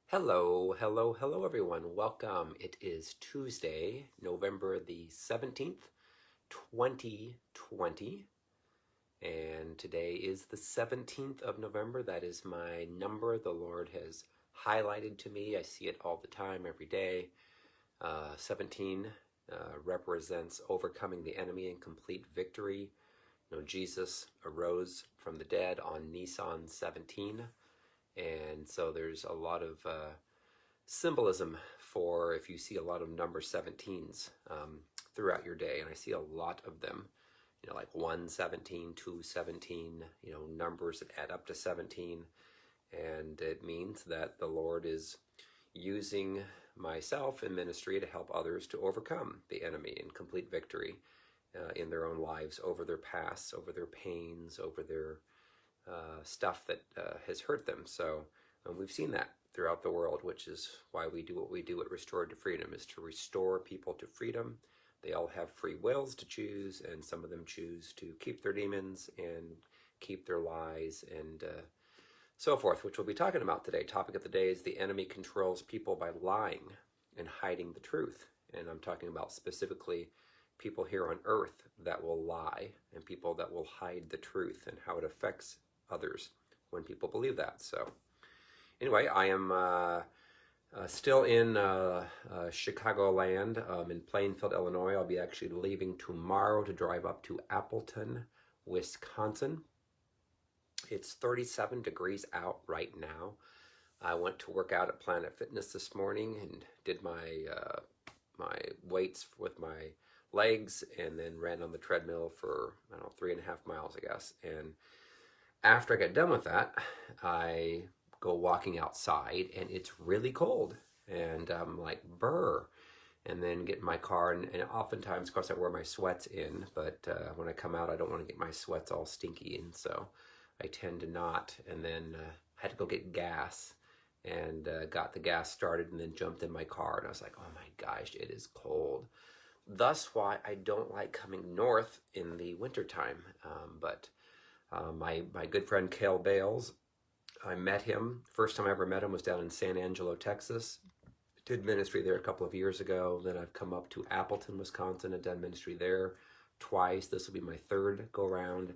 Hello, everyone. Welcome. It is Tuesday, November the 17th, 2020, and today is the 17th of November. That is my number the Lord has highlighted to me. I see it all the time, every day. 17 represents overcoming the enemy in complete victory. Jesus arose from the dead on Nisan 17, and so there's a lot of symbolism for if you see a lot of number 17s throughout your day, and I see a lot of them, like 117, 217, numbers that add up to 17, and it means that the Lord is using myself in ministry to help others to overcome the enemy in complete victory in their own lives, over their pasts, over their pains, over their stuff that has hurt them. So we've seen that throughout the world, which is why we do what we do at Restored to Freedom, is to restore people to freedom. They all have free wills to choose, and some of them choose to keep their demons and keep their lies and so forth, which we'll be talking about today. Topic of the day is the enemy controls people by lying and hiding the truth. And I'm talking about specifically people here on earth that will lie and people that will hide the truth and how it affects others when people believe that. So anyway, I am still in Chicagoland, in Plainfield, Illinois. I'll be actually leaving tomorrow to drive up to Appleton, Wisconsin. It's 37 degrees out right now. I went to work out at Planet Fitness this morning and did my weights with my legs, and then ran on the treadmill for, 3.5 miles, I guess. And after I got done with that, I go walking outside, and it's really cold, and I'm like, brr. And then get in my car, and oftentimes, of course, I wear my sweats in, but when I come out, I don't want to get my sweats all stinky, and so I tend to not. And then had to go get gas, and got the gas started, and then jumped in my car, and I was like, oh my gosh, it is cold. Thus why I don't like coming north in the wintertime. But my good friend Cale Bales, I met him. First time I ever met him was down in San Angelo, Texas. Did ministry there a couple of years ago. Then I've come up to Appleton, Wisconsin, and done ministry there twice. This will be my third go round.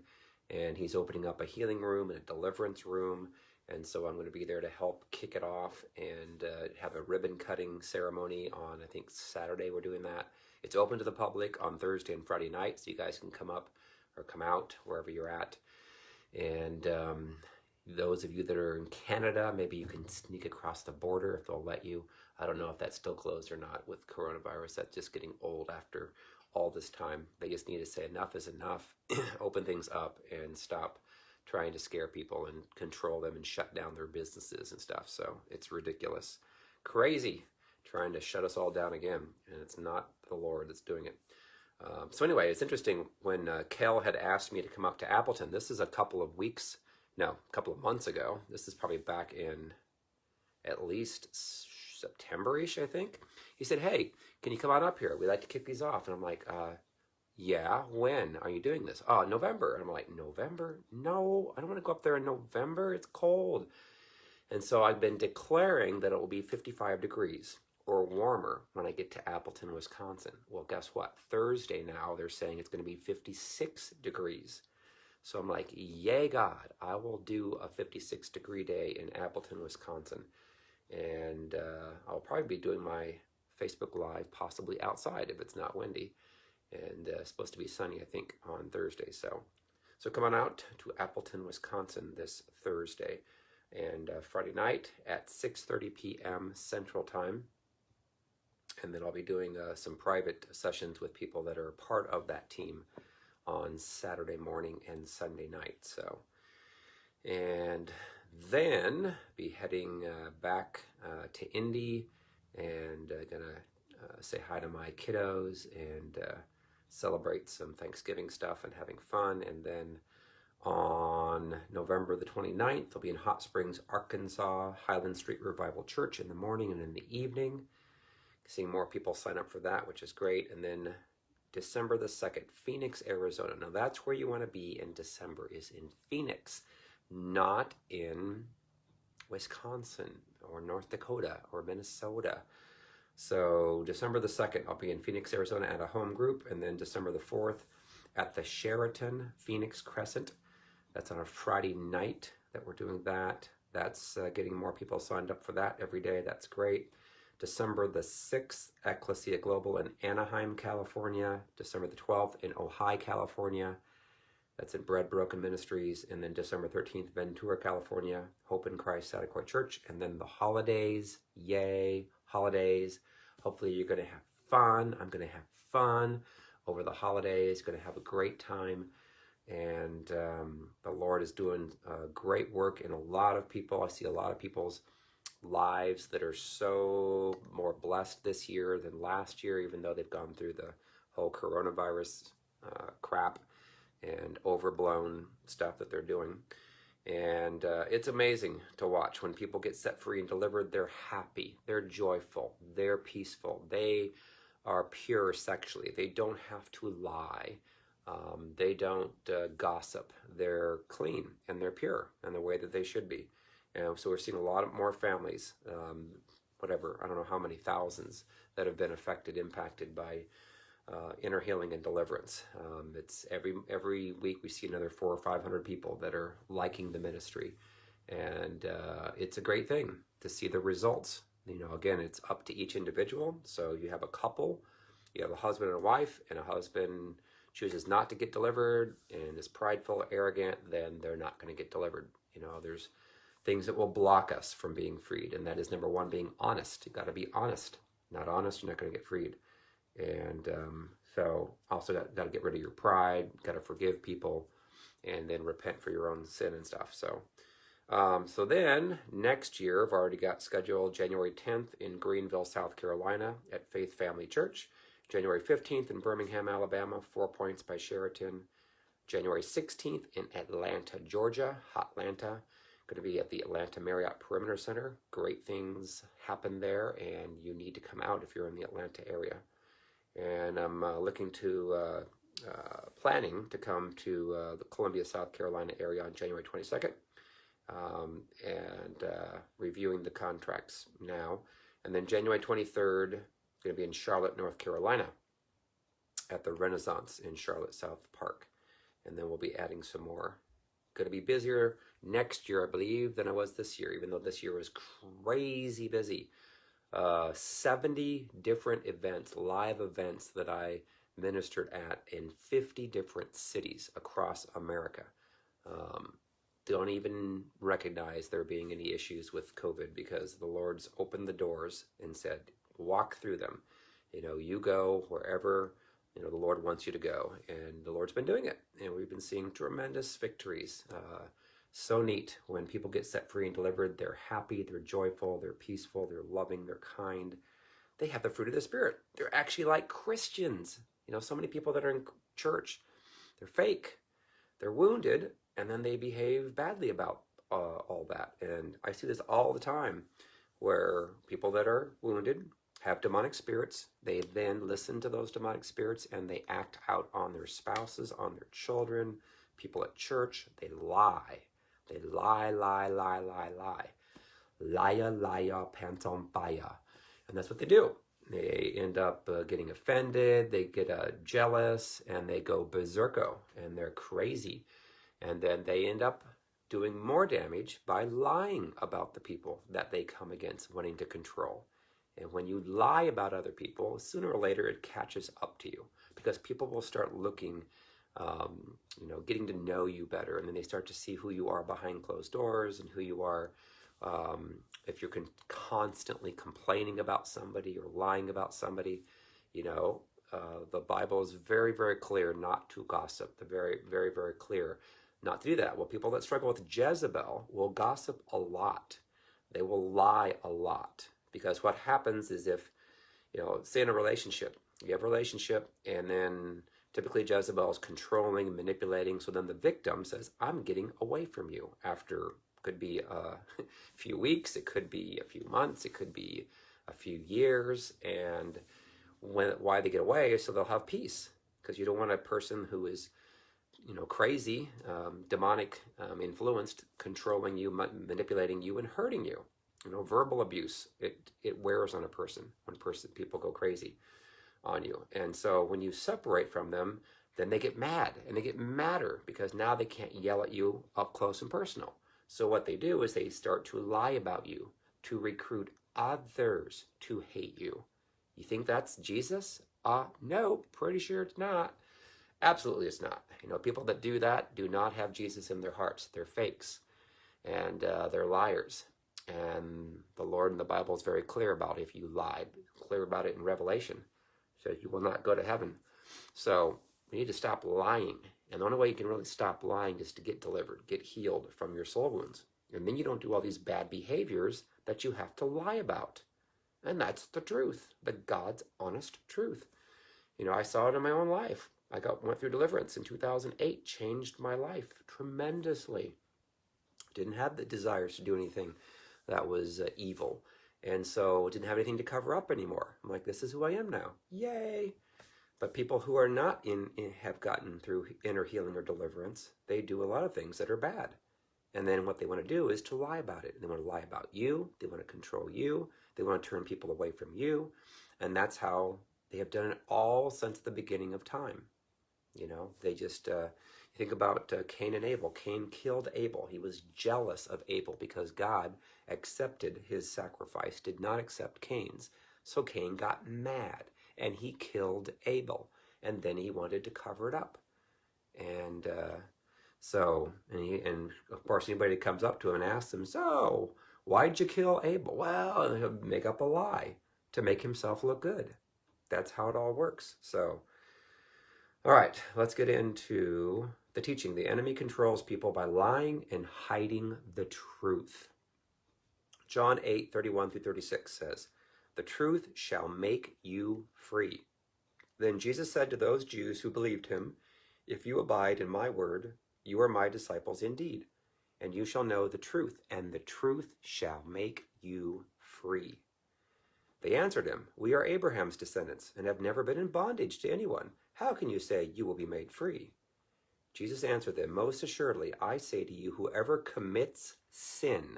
And he's opening up a healing room and a deliverance room. And so I'm going to be there to help kick it off and have a ribbon cutting ceremony on, I think, Saturday. We're doing that. It's open to the public on Thursday and Friday night, so you guys can come up or come out wherever you're at. And those of you that are in Canada, maybe you can sneak across the border if they'll let you. I don't know if that's still closed or not with coronavirus. That's just getting old after all this time. They just need to say enough is enough, open things up, and stop trying to scare people and control them and shut down their businesses and stuff. So it's ridiculous. Crazy trying to shut us all down again, and it's not the Lord that's doing it. So anyway, it's interesting when Kel had asked me to come up to Appleton. This is a couple of months ago. This is probably back in at least September-ish, I think. He said, hey, can you come on up here? We'd like to kick these off. And I'm like, yeah, when are you doing this? Oh, November. And I'm like, November? No, I don't want to go up there in November. It's cold. And so I've been declaring that it will be 55 degrees or warmer when I get to Appleton, Wisconsin. Well, guess what? Thursday now, they're saying it's going to be 56 degrees. So I'm like, yay, God, I will do a 56 degree day in Appleton, Wisconsin. And I'll probably be doing my Facebook Live possibly outside if it's not windy. And it's supposed to be sunny, I think, on Thursday. So come on out to Appleton, Wisconsin this Thursday. And Friday night at 6:30 p.m. Central Time. And then I'll be doing some private sessions with people that are part of that team on Saturday morning and Sunday night. So, and then be heading back to Indy, and gonna say hi to my kiddos and celebrate some Thanksgiving stuff and having fun. And then on November the 29th, I'll be in Hot Springs, Arkansas, Highland Street Revival Church in the morning and in the evening. Seeing more people sign up for that, which is great. And then December the 2nd, Phoenix, Arizona. Now that's where you want to be in December, is in Phoenix, not in Wisconsin or North Dakota or Minnesota. So December the 2nd, I'll be in Phoenix, Arizona at a home group, and then December the 4th at the Sheraton Phoenix Crescent. That's on a Friday night that we're doing that. That's getting more people signed up for that every day. That's great. December the 6th, Ecclesia Global in Anaheim, California. December the 12th in Ojai, California. That's in Bread Broken Ministries. And then December 13th, Ventura, California, Hope in Christ Sataquai Church. And then the holidays, yay, holidays. Hopefully you're going to have fun. I'm going to have fun over the holidays, going to have a great time. And the Lord is doing great work in a lot of people. I see a lot of people's lives that are so more blessed this year than last year, even though they've gone through the whole coronavirus crap and overblown stuff that they're doing. And it's amazing to watch when people get set free and delivered. They're happy, they're joyful, they're peaceful, they are pure sexually, they don't have to lie, they don't gossip, they're clean and they're pure in the way that they should be. And so we're seeing a lot more families, whatever, I don't know how many thousands that have been affected, impacted by inner healing and deliverance. It's every week we see another 400 or 500 people that are liking the ministry, and it's a great thing to see the results. You know, again, it's up to each individual. So you have a couple, you have a husband and a wife, and a husband chooses not to get delivered and is prideful, arrogant, then they're not going to get delivered. You know, there's things that will block us from being freed, and that is number one, being honest. You got to be honest. Not honest, you're not going to get freed. And so also got to get rid of your pride, got to forgive people, and then repent for your own sin and stuff. So so then next year, I've already got scheduled January 10th in Greenville, South Carolina at Faith Family Church. January 15th in Birmingham, Alabama, 4 Points by Sheraton. January 16th in Atlanta, Georgia, Hotlanta. Going to be at the Atlanta Marriott Perimeter Center. Great things happen there, and you need to come out if you're in the Atlanta area. And I'm looking to, planning to come to the Columbia, South Carolina area on January 22nd, and reviewing the contracts now. And then January 23rd, going to be in Charlotte, North Carolina at the Renaissance in Charlotte South Park. And then we'll be adding some more. Going to be busier next year, I believe, than I was this year, even though this year was crazy busy. 70 different events, live events that I ministered at in 50 different cities across America. Don't even recognize there being any issues with COVID, because the Lord's opened the doors and said, walk through them. You know, you go wherever, you know, the Lord wants you to go. And the Lord's been doing it. And we've been seeing tremendous victories. So neat when people get set free and delivered. They're happy, they're joyful, they're peaceful, they're loving, they're kind. They have the fruit of the Spirit. They're actually like Christians. You know, so many people that are in church, they're fake, they're wounded, and then they behave badly about all that. And I see this all the time, where people that are wounded have demonic spirits. They then listen to those demonic spirits and they act out on their spouses, on their children, people at church. They lie. They lie, lie, lie, lie, lie. Liar, liar, pants on fire. And that's what they do. They end up getting offended, they get jealous, and they go berserko, and they're crazy. And then they end up doing more damage by lying about the people that they come against, wanting to control. And when you lie about other people, sooner or later it catches up to you, because people will start looking, you know, getting to know you better, and then they start to see who you are behind closed doors and who you are. If you're constantly complaining about somebody or lying about somebody, you know, the Bible is very, very clear not to gossip. The very, very, very clear not to do that. Well, people that struggle with Jezebel will gossip a lot. They will lie a lot, because what happens is, if, you know, say in a relationship, you have a relationship, and then typically Jezebel is controlling and manipulating. So then the victim says, I'm getting away from you after, could be a few weeks, it could be a few months, it could be a few years. And why they get away is so they'll have peace, because you don't want a person who is crazy, demonic influenced, controlling you, manipulating you, and hurting you. Verbal abuse, it wears on a person when people go crazy on you. And so when you separate from them, then they get mad, and they get madder because now they can't yell at you up close and personal. So what they do is they start to lie about you, to recruit others to hate you. You think that's Jesus? No, pretty sure it's not. Absolutely it's not. People that do that do not have Jesus in their hearts. They're fakes, and they're liars. And the Lord in the Bible is very clear about it. If you lie, clear about it in Revelation. Says you will not go to heaven. So we need to stop lying. And the only way you can really stop lying is to get delivered, get healed from your soul wounds. And then you don't do all these bad behaviors that you have to lie about. And that's the truth, the God's honest truth. I saw it in my own life. I went through deliverance in 2008, changed my life tremendously. Didn't have the desires to do anything that was evil. And so didn't have anything to cover up anymore. I'm like, this is who I am now. Yay. But people who are not have gotten through inner healing or deliverance, they do a lot of things that are bad. And then what they want to do is to lie about it. They want to lie about you. They want to control you. They want to turn people away from you. And that's how they have done it all since the beginning of time. They just, think about Cain and Abel. Cain killed Abel. He was jealous of Abel because God accepted his sacrifice, did not accept Cain's. So Cain got mad and he killed Abel. And then he wanted to cover it up. And and of course, anybody that comes up to him and asks him, so why'd you kill Abel? Well, he'll make up a lie to make himself look good. That's how it all works. So, all right, let's get into the teaching. The enemy controls people by lying and hiding the truth. John 8:31-36 says, the truth shall make you free. Then Jesus said to those Jews who believed him, if you abide in my word, you are my disciples indeed, and you shall know the truth, and the truth shall make you free. They answered him, we are Abraham's descendants and have never been in bondage to anyone. How can you say you will be made free? Jesus answered them, most assuredly, I say to you, whoever commits sin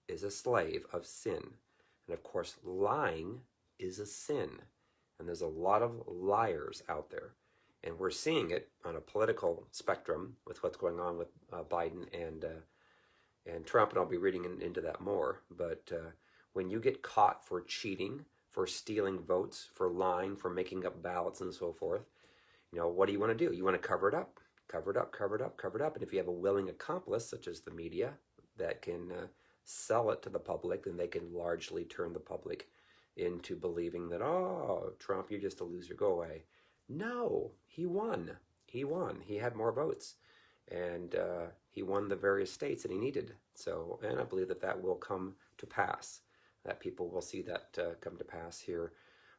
is a slave of sin. And of course, lying is a sin. And there's a lot of liars out there. And we're seeing it on a political spectrum with what's going on with Biden and Trump, and I'll be reading into that more. But when you get caught for cheating, for stealing votes, for lying, for making up ballots and so forth, what do you want to do? You want to cover it up, cover it up, cover it up, cover it up. And if you have a willing accomplice, such as the media, that can sell it to the public, then they can largely turn the public into believing that, oh, Trump, you're just a loser, go away. No, he won. He won. He had more votes. And he won the various states that he needed. So, and I believe that will come to pass, that people will see that come to pass here,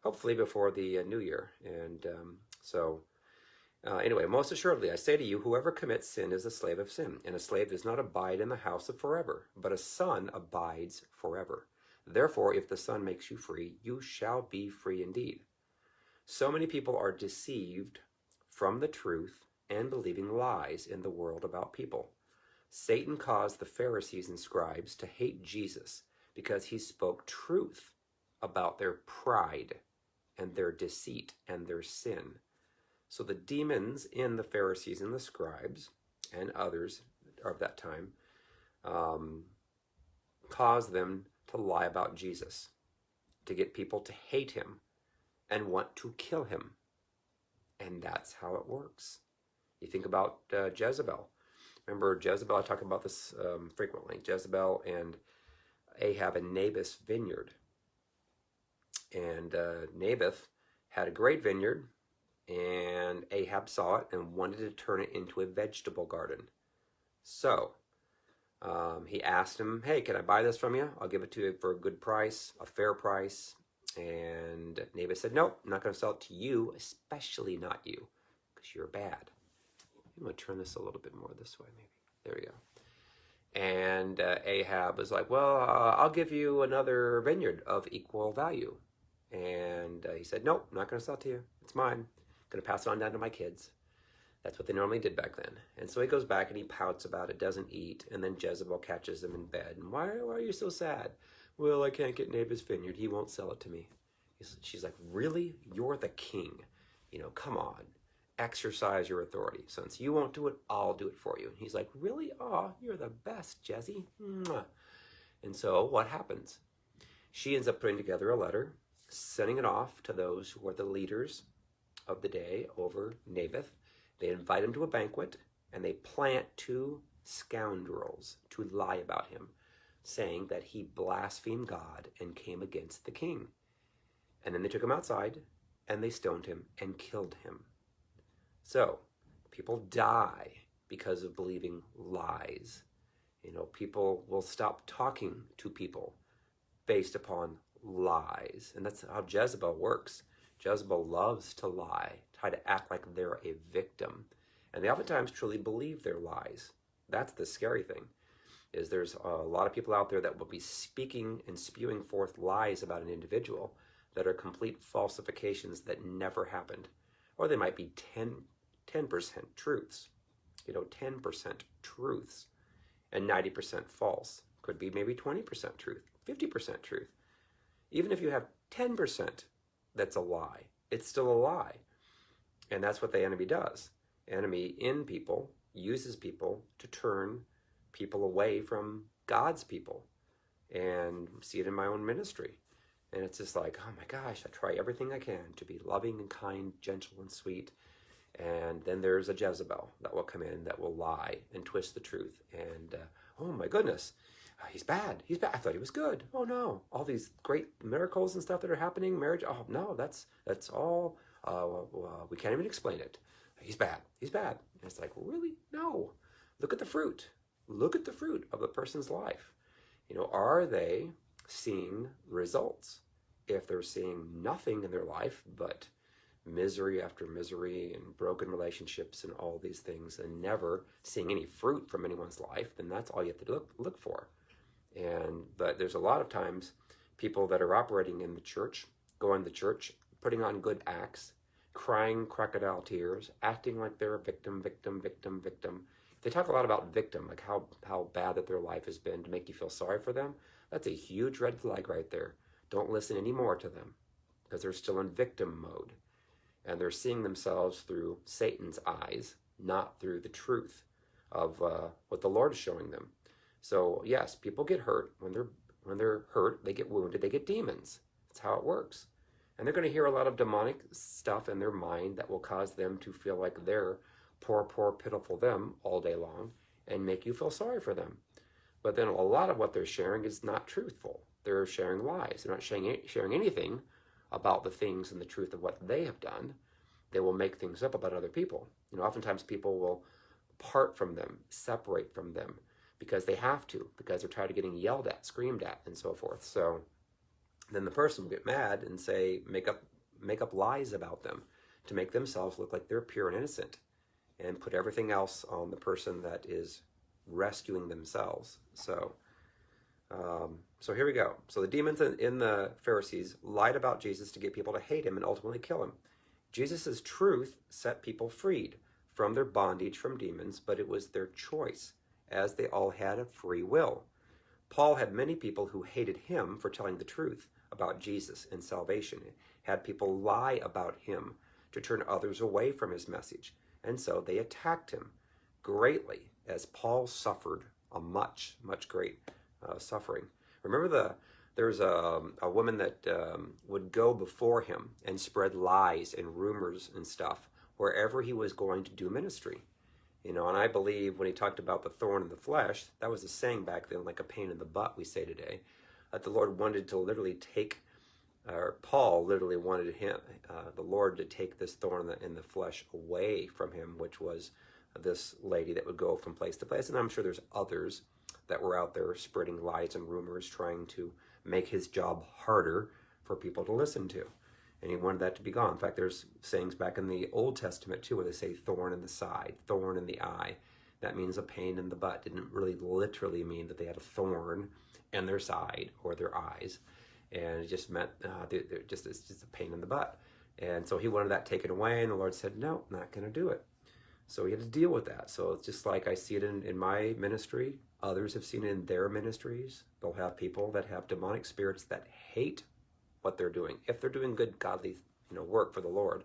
hopefully before the new year. And anyway, most assuredly, I say to you, whoever commits sin is a slave of sin. And a slave does not abide in the house of forever, but a son abides forever. Therefore, if the Son makes you free, you shall be free indeed. So many people are deceived from the truth and believing lies in the world about people. Satan caused the Pharisees and scribes to hate Jesus because he spoke truth about their pride and their deceit and their sin. So the demons in the Pharisees and the scribes and others of that time caused them to lie about Jesus, to get people to hate him and want to kill him. And that's how it works. You think about Jezebel. Remember Jezebel, I talk about this frequently. Jezebel and Ahab and Naboth's vineyard. And Naboth had a great vineyard, and Ahab saw it and wanted to turn it into a vegetable garden. So he asked him, hey, can I buy this from you? I'll give it to you for a good price, a fair price. And Naboth said, nope, I'm not going to sell it to you, especially not you, because you're bad. I'm going to turn this a little bit more this way, maybe. There we go. And Ahab was like, well, I'll give you another vineyard of equal value. And he said, nope, I'm not going to sell it to you. It's mine. I'm going to pass it on down to my kids. That's what they normally did back then. And so he goes back and he pouts about it, doesn't eat, and then Jezebel catches him in bed. And why are you so sad? Well, I can't get Naboth's vineyard. He won't sell it to me. She's like, really? You're the king. Come on. Exercise your authority. Since you won't do it, I'll do it for you. And he's like, really? Oh, you're the best, Jezzy. Mwah. And so what happens? She ends up putting together a letter, sending it off to those who are the leaders of the day over Naboth. They invite him to a banquet, and they plant two scoundrels to lie about him, saying that he blasphemed God and came against the king. And then they took him outside, and they stoned him and killed him. So, people die because of believing lies. People will stop talking to people based upon lies. And that's how Jezebel works. Jezebel loves to lie, try to act like they're a victim. And they oftentimes truly believe their lies. That's the scary thing, is there's a lot of people out there that will be speaking and spewing forth lies about an individual that are complete falsifications that never happened. Or they might be 10% truths, 10% truths, and 90% false. Could be maybe 20% truth, 50% truth. Even if you have 10% that's a lie, it's still a lie. And that's what the enemy does. Enemy in people uses people to turn people away from God's people. And see it in my own ministry. And it's just like, oh my gosh, I try everything I can to be loving and kind, gentle and sweet. And then there's a Jezebel that will come in that will lie and twist the truth. And oh my goodness, he's bad. He's bad. I thought he was good. Oh no, all these great miracles and stuff that are happening, marriage. Oh no, that's all. We can't even explain it. He's bad. He's bad. And it's like, really? No. Look at the fruit. Look at the fruit of the person's life. Are they seeing results? If they're seeing nothing in their life but misery after misery and broken relationships and all these things, and never seeing any fruit from anyone's life, then that's all you have to look for. But there's a lot of times people that are operating in the church, going to church, putting on good acts, crying crocodile tears, acting like they're a victim. They talk a lot about victim, like how bad that their life has been to make you feel sorry for them. That's a huge red flag right there. Don't listen anymore to them, because they're still in victim mode. And they're seeing themselves through Satan's eyes, not through the truth of what the Lord is showing them. So yes, people get hurt. When they're hurt, they get wounded, they get demons. That's how it works. And they're going to hear a lot of demonic stuff in their mind that will cause them to feel like they're poor, pitiful them all day long, and make you feel sorry for them. But then a lot of what they're sharing is not truthful. They're sharing lies. They're not sharing anything about the things and the truth of what they have done. They will make things up about other people. Oftentimes people will part from them, separate from them, because they have to, because they're tired of getting yelled at, screamed at, and so forth. So then the person will get mad and say, make up lies about them to make themselves look like they're pure and innocent, and put everything else on the person that is rescuing themselves. So here we go. So the demons in the Pharisees lied about Jesus to get people to hate him and ultimately kill him. Jesus' truth set people freed from their bondage from demons, but it was their choice, as they all had a free will. Paul had many people who hated him for telling the truth about Jesus and salvation, had people lie about him to turn others away from his message, and so they attacked him greatly, as Paul suffered a much great suffering. Remember there was a woman that would go before him and spread lies and rumors and stuff wherever he was going to do ministry. And I believe when he talked about the thorn in the flesh, that was a saying back then, like a pain in the butt, we say today, that the Lord wanted to literally take, or Paul literally wanted the Lord to take this thorn in the flesh away from him, which was this lady that would go from place to place. And I'm sure there's others that were out there spreading lies and rumors, trying to make his job harder for people to listen to. And he wanted that to be gone. In fact, there's sayings back in the Old Testament too, where they say thorn in the side, thorn in the eye. That means a pain in the butt. Didn't really literally mean that they had a thorn in their side or their eyes. And it just meant it's just a pain in the butt. And so he wanted that taken away, and the Lord said, no, not going to do it. So he had to deal with that. So it's just like I see it in my ministry. Others have seen it in their ministries. They'll have people that have demonic spirits that hate what they're doing, if they're doing good, godly, work for the Lord.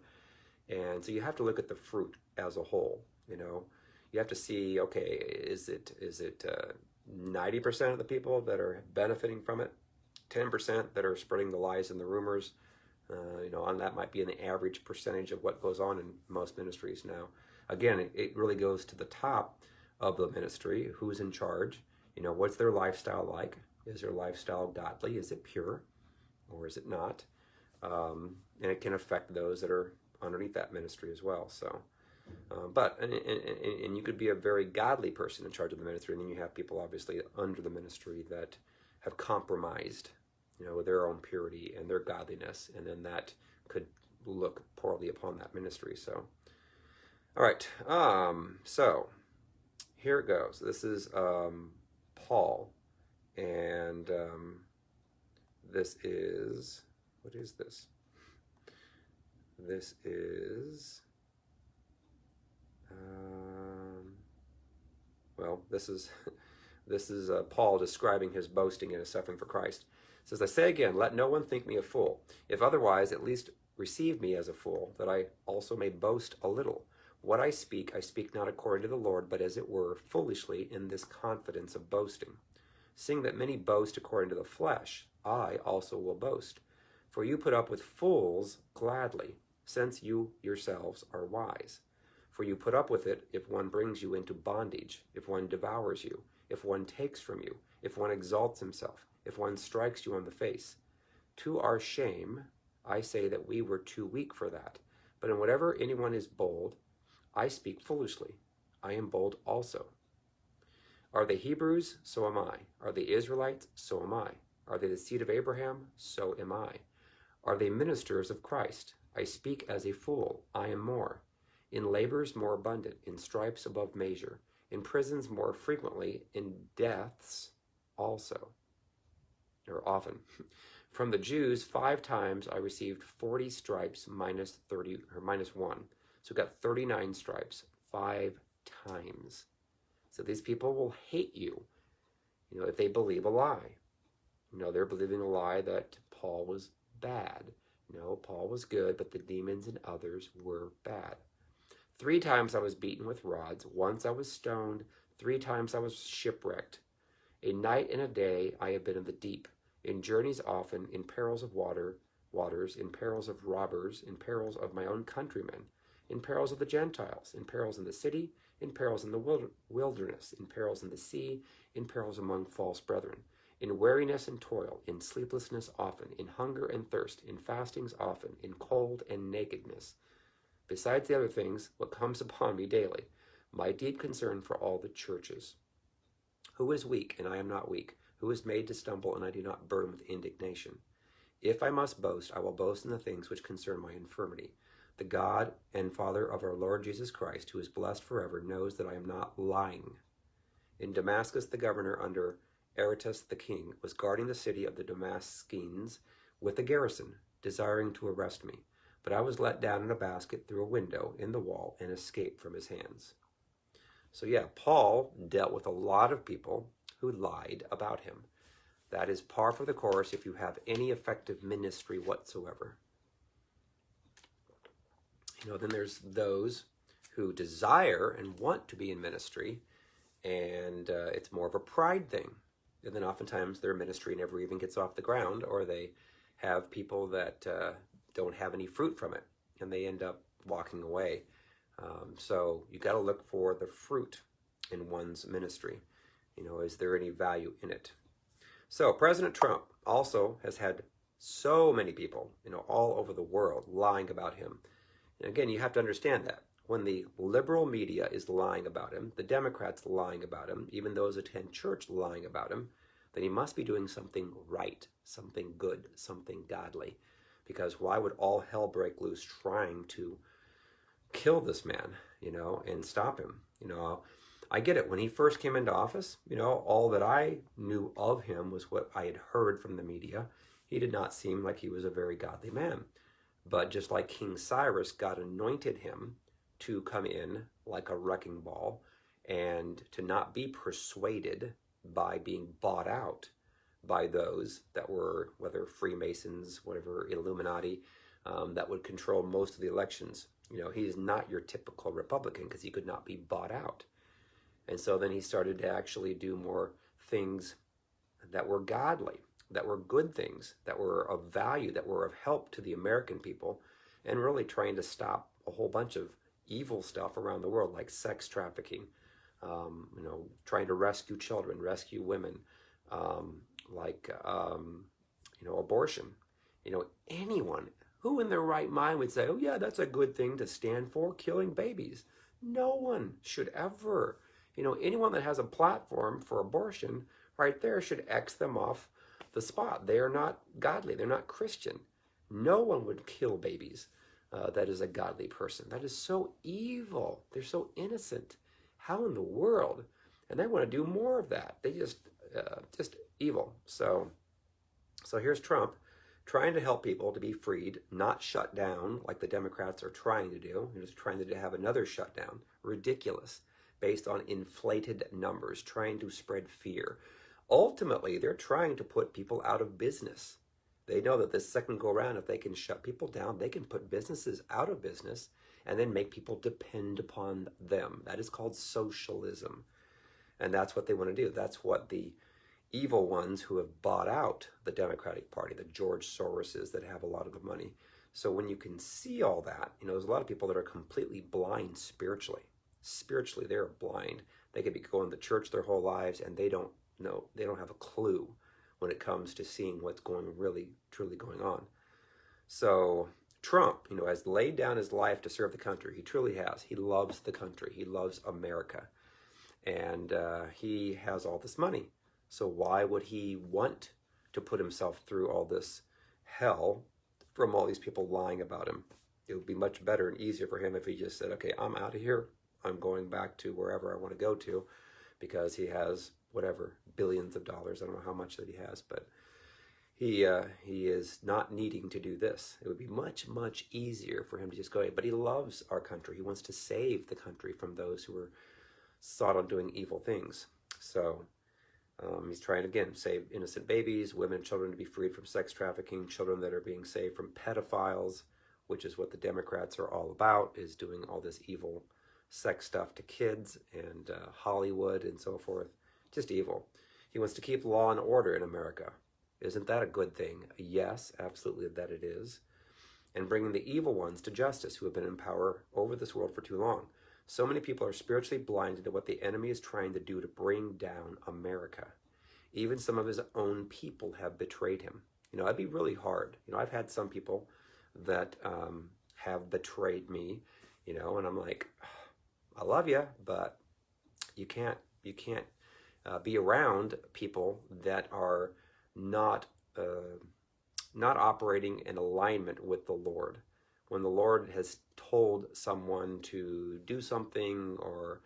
And so you have to look at the fruit as a whole. You have to see, okay, is it 90% of the people that are benefiting from it, 10% that are spreading the lies and the rumors, on that might be an average percentage of what goes on in most ministries now. Again, it really goes to the top of the ministry, who's in charge, what's their lifestyle like? Is their lifestyle godly? Is it pure? Or is it not? And it can affect those that are underneath that ministry as well. So, and you could be a very godly person in charge of the ministry, and then you have people obviously under the ministry that have compromised, their own purity and their godliness, and then that could look poorly upon that ministry. So, all right. So here it goes. This is Paul, and this is, what is this? This is, this is Paul describing his boasting and his suffering for Christ. It says, I say again, let no one think me a fool. If otherwise, at least receive me as a fool, that I also may boast a little. What I speak not according to the Lord, but as it were, foolishly in this confidence of boasting. Seeing that many boast according to the flesh, I also will boast. For you put up with fools gladly, since you yourselves are wise. For you put up with it if one brings you into bondage, if one devours you, if one takes from you, if one exalts himself, if one strikes you on the face. To our shame, I say that we were too weak for that. But in whatever anyone is bold, I speak foolishly. I am bold also. Are they Hebrews? So am I. Are they Israelites? So am I. Are they the seed of Abraham? So am I. Are they ministers of Christ? I speak as a fool. I am more. In labors more abundant, in stripes above measure, in prisons more frequently, in deaths also, or often. From the Jews, 5 times I received 40 stripes minus 30 or minus 1. So got 39 stripes 5 times. So these people will hate you, if they believe a lie. They're believing a lie that Paul was bad. Paul was good, but the demons and others were bad. 3 times I was beaten with rods. Once I was stoned. 3 times I was shipwrecked. A night and a day I have been in the deep, in journeys often, in perils of waters, in perils of robbers, in perils of my own countrymen, in perils of the Gentiles, in perils in the city, in perils in the wilderness, in perils in the sea, in perils among false brethren, in weariness and toil, in sleeplessness often, in hunger and thirst, in fastings often, in cold and nakedness. Besides the other things, what comes upon me daily, my deep concern for all the churches. Who is weak, and I am not weak? Who is made to stumble, and I do not burn with indignation? If I must boast, I will boast in the things which concern my infirmity. The God and Father of our Lord Jesus Christ, who is blessed forever, knows that I am not lying. In Damascus, the governor under Aretas the king was guarding the city of the Damascenes with a garrison, desiring to arrest me. But I was let down in a basket through a window in the wall and escaped from his hands. So yeah, Paul dealt with a lot of people who lied about him. That is par for the course if you have any effective ministry whatsoever. Then there's those who desire and want to be in ministry, and it's more of a pride thing. And then oftentimes their ministry never even gets off the ground, or they have people that don't have any fruit from it, and they end up walking away. So you got to look for the fruit in one's ministry. Is there any value in it? So President Trump also has had so many people, all over the world lying about him. And again, you have to understand that when the liberal media is lying about him, the Democrats lying about him, even those who attend church lying about him, then he must be doing something right, something good, something godly. Because why would all hell break loose trying to kill this man, and stop him? I get it. When he first came into office, all that I knew of him was what I had heard from the media. He did not seem like he was a very godly man. But just like King Cyrus, God anointed him to come in like a wrecking ball and to not be persuaded by being bought out by those that were, whether Freemasons, whatever, Illuminati, that would control most of the elections. He is not your typical Republican because he could not be bought out. And so then he started to actually do more things that were godly, that were good things, that were of value, that were of help to the American people, and really trying to stop a whole bunch of evil stuff around the world, like sex trafficking, trying to rescue children, rescue women, like abortion. Anyone who in their right mind would say, oh yeah, that's a good thing to stand for, killing babies. No one should ever. Anyone that has a platform for abortion right there should X them off the spot. They are not godly. They're not Christian. No one would kill babies that is a godly person. That is so evil. They're so innocent. How in the world? And they want to do more of that. They just evil. So here's Trump trying to help people to be freed, not shut down like the Democrats are trying to do. They're just trying to have another shutdown. Ridiculous. Based on inflated numbers, trying to spread fear. Ultimately, they're trying to put people out of business. They know that this second go around, if they can shut people down, they can put businesses out of business and then make people depend upon them. That is called socialism. And that's what they want to do. That's what the evil ones who have bought out the Democratic Party, the George Soroses that have a lot of the money. So when you can see all that, there's a lot of people that are completely blind spiritually. Spiritually, they're blind. They could be going to church their whole lives and they don't know, they don't have a clue when it comes to seeing what's really, truly going on. So Trump, has laid down his life to serve the country. He truly has. He loves the country. He loves America. And he has all this money. So why would he want to put himself through all this hell from all these people lying about him? It would be much better and easier for him if he just said, okay, I'm out of here. I'm going back to wherever I want to go to, because he has whatever billions of dollars. I don't know how much that he has, but he is not needing to do this. It would be much, much easier for him to just go ahead. But he loves our country. He wants to save the country from those who are sought on doing evil things. So he's trying again, save innocent babies, women and children to be freed from sex trafficking, children that are being saved from pedophiles, which is what the Democrats are all about, is doing all this evil sex stuff to kids, and Hollywood and so forth. Just evil. He wants to keep law and order in America. Isn't that a good thing? Yes, absolutely that it is. And bringing the evil ones to justice who have been in power over this world for too long. So many people are spiritually blinded to what the enemy is trying to do to bring down America. Even some of his own people have betrayed him. It'd be really hard. I've had some people that have betrayed me, and I'm like, I love you, but you can't be around people that are not operating in alignment with the Lord. When the Lord has told someone to do something or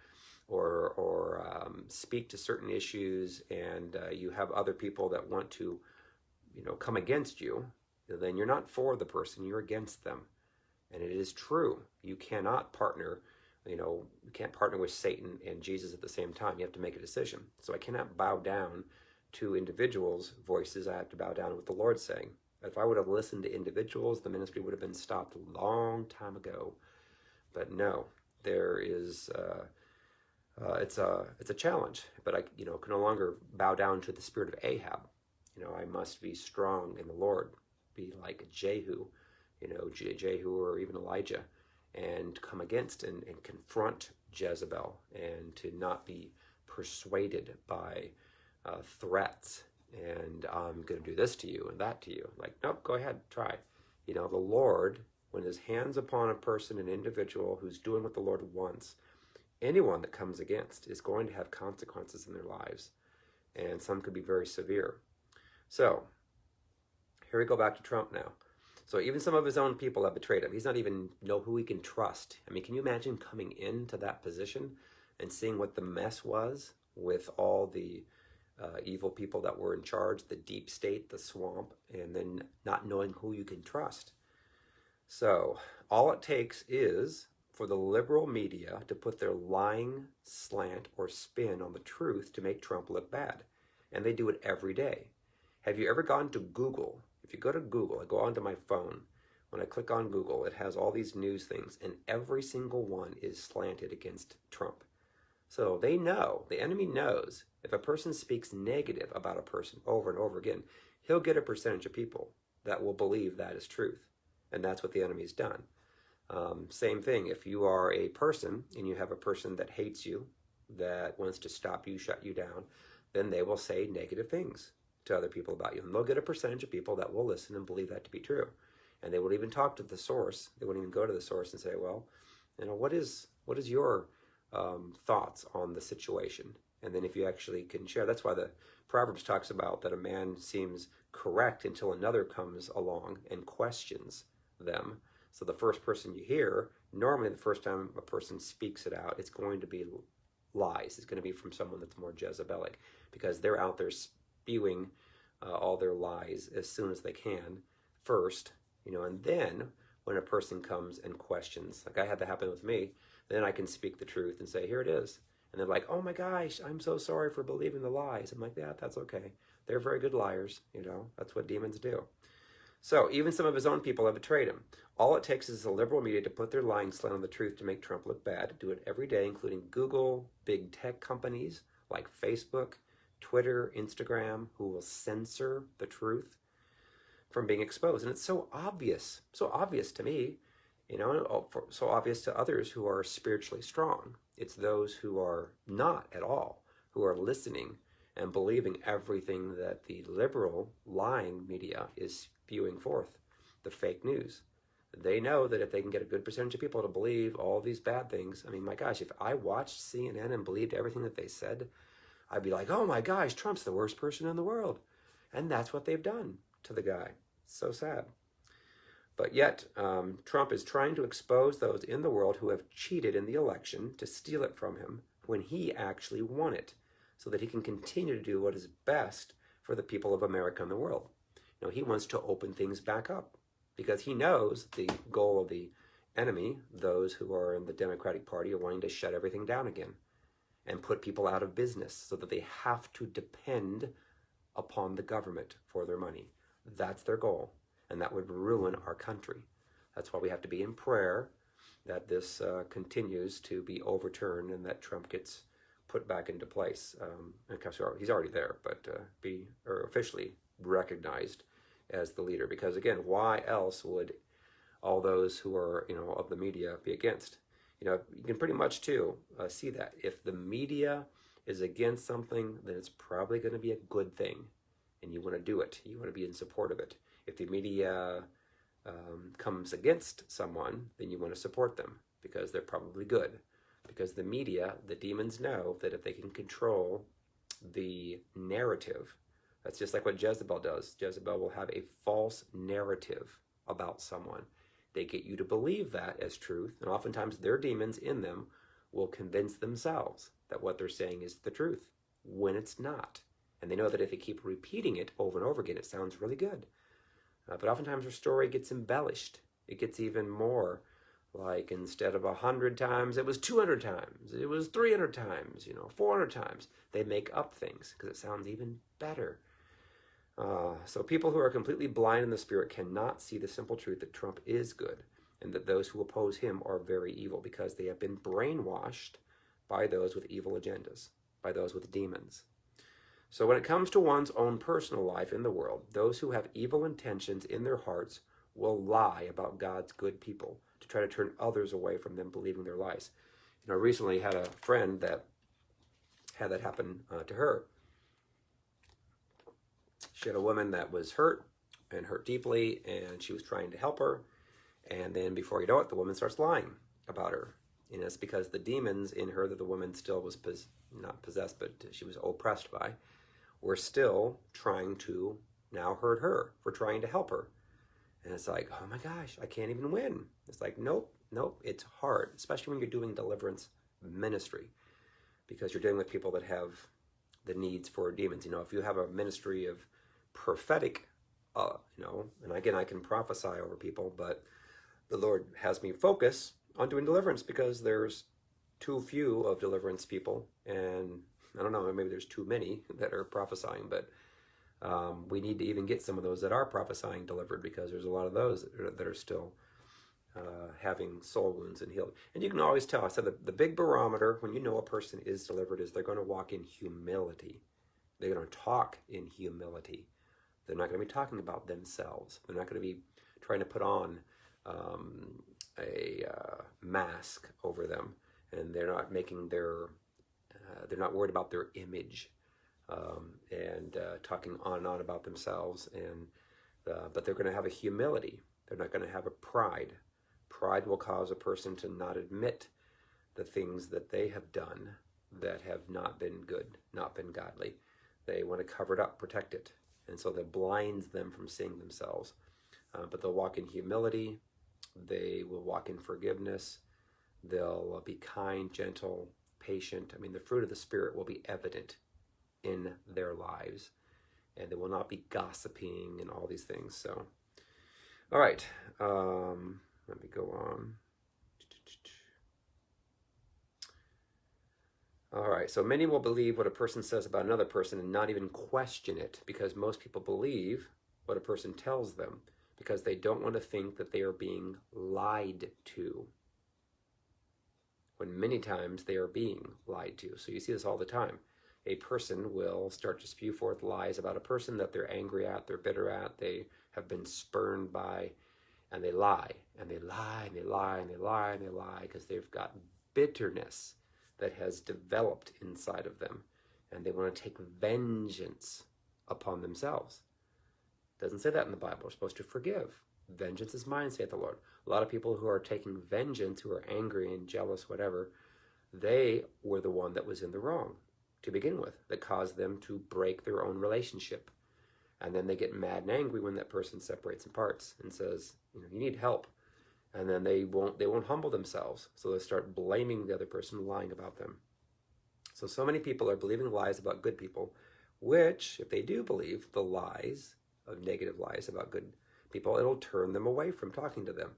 speak to certain issues, and you have other people that want to, come against you, then you're not for the person, you're against them. And it is true. You cannot partner. You can't partner with Satan and Jesus at the same time. You have to make a decision. So I cannot bow down to individuals' voices. I have to bow down to what the Lord's saying. If I would have listened to individuals, the ministry would have been stopped a long time ago. But no, there is, it's a challenge. But I, can no longer bow down to the spirit of Ahab. I must be strong in the Lord, be like Jehu, Jehu or even Elijah, and come against and confront Jezebel, and to not be persuaded by threats and I'm going to do this to you and that to you. Like, nope, go ahead, try. The Lord, when his hand's upon a person, an individual who's doing what the Lord wants, anyone that comes against is going to have consequences in their lives, and some could be very severe. So here we go back to Trump now. So even some of his own people have betrayed him. He's not even know who he can trust. I mean, can you imagine coming into that position and seeing what the mess was with all the evil people that were in charge, the deep state, the swamp, and then not knowing who you can trust? So all it takes is for the liberal media to put their lying slant or spin on the truth to make Trump look bad. And they do it every day. Have you ever gone to Google? If you go to Google, I go onto my phone. When I click on Google, it has all these news things, and every single one is slanted against Trump. So they know, the enemy knows, if a person speaks negative about a person over and over again, he'll get a percentage of people that will believe that is truth. And that's what the enemy's done. Same thing, if you are a person and you have a person that hates you, that wants to stop you, shut you down, then they will say negative things to other people about you. And they'll get a percentage of people that will listen and believe that to be true. And they will even talk to the source. They won't even go to the source and say, well, what is your thoughts on the situation? And then if you actually can share, that's why the Proverbs talks about that a man seems correct until another comes along and questions them. So the first person you hear, normally the first time a person speaks it out, it's going to be lies. It's going to be from someone that's more Jezebelic, because they're out there spewing all their lies as soon as they can first, and then when a person comes and questions, like I had that happen with me, then I can speak the truth and say, here it is. And they're like, oh my gosh, I'm so sorry for believing the lies. I'm like, yeah, that's okay. They're very good liars. That's what demons do. So even some of his own people have betrayed him. All it takes is the liberal media to put their lying slant on the truth to make Trump look bad. Do it every day, including Google, big tech companies like Facebook, Twitter, Instagram, who will censor the truth from being exposed. And it's so obvious to me, so obvious to others who are spiritually strong. It's those who are not at all, who are listening and believing everything that the liberal lying media is spewing forth, the fake news. They know that if they can get a good percentage of people to believe all these bad things, I mean, my gosh, if I watched CNN and believed everything that they said, I'd be like, oh my gosh, Trump's the worst person in the world. And that's what they've done to the guy. So sad. But yet, Trump is trying to expose those in the world who have cheated in the election to steal it from him when he actually won it, so that he can continue to do what is best for the people of America and the world. He wants to open things back up because he knows the goal of the enemy, those who are in the Democratic Party, are wanting to shut everything down again and put people out of business so that they have to depend upon the government for their money. That's their goal, and that would ruin our country. That's why we have to be in prayer that this continues to be overturned and that Trump gets put back into place. He's already there, but be officially recognized as the leader. Because again, why else would all those who are of the media be against? You can pretty much too see that if the media is against something, then it's probably going to be a good thing, and you want to do it. You want to be in support of it. If the media comes against someone, then you want to support them because they're probably good. Because the media, the demons know that if they can control the narrative, that's just like what Jezebel does. Jezebel will have a false narrative about someone. They get you to believe that as truth, and oftentimes their demons in them will convince themselves that what they're saying is the truth, when it's not. And they know that if they keep repeating it over and over again, it sounds really good. But oftentimes their story gets embellished. It gets even more like, instead of 100 times, it was 200 times, it was 300 times, 400 times. They make up things because it sounds even better. So people who are completely blind in the spirit cannot see the simple truth that Trump is good and that those who oppose him are very evil, because they have been brainwashed by those with evil agendas, by those with demons. So when it comes to one's own personal life in the world, those who have evil intentions in their hearts will lie about God's good people to try to turn others away from them believing their lies. I recently had a friend that had that happen to her. She had a woman that was hurt and hurt deeply, and she was trying to help her. And then before you know it, the woman starts lying about her. And it's because the demons in her that the woman still was not possessed, but she was oppressed by, were still trying to now hurt her for trying to help her. And it's like, oh my gosh, I can't even win. It's like, nope, it's hard, especially when you're doing deliverance ministry, because you're dealing with people that have the needs for demons. If you have a ministry of prophetic, and again, I can prophesy over people, but the Lord has me focus on doing deliverance because there's too few of deliverance people, and I don't know, maybe there's too many that are prophesying, but we need to even get some of those that are prophesying delivered, because there's a lot of those that are still having soul wounds and healed. And you can always tell. I said the big barometer when you know a person is delivered is they're going to walk in humility. They're going to talk in humility. They're not going to be talking about themselves. They're not going to be trying to put on a mask over them, and they're not making they're not worried about their image, and talking on and on about themselves. And but they're going to have a humility. They're not going to have a pride. Pride will cause a person to not admit the things that they have done that have not been good, not been godly. They want to cover it up, protect it. And so that blinds them from seeing themselves. But they'll walk in humility. They will walk in forgiveness. They'll be kind, gentle, patient. I mean, the fruit of the Spirit will be evident in their lives. And they will not be gossiping and all these things. So, all right. Let me go on. All right, so many will believe what a person says about another person and not even question it, because most people believe what a person tells them because they don't want to think that they are being lied to, when many times they are being lied to. So you see this all the time. A person will start to spew forth lies about a person that they're angry at, they're bitter at, they have been spurned by, and they lie, and they lie, and they lie, and they lie, and they lie, because they've got bitterness that has developed inside of them, and they want to take vengeance upon themselves. It doesn't say that in the Bible. We're supposed to forgive. Vengeance is mine, saith the Lord. A lot of people who are taking vengeance, who are angry and jealous, whatever, they were the one that was in the wrong to begin with, that caused them to break their own relationship. And then they get mad and angry when that person separates in parts and says, you need help. And then they won't humble themselves. So they start blaming the other person, lying about them. So many people are believing lies about good people, which, if they do believe the lies, of negative lies about good people, it'll turn them away from talking to them.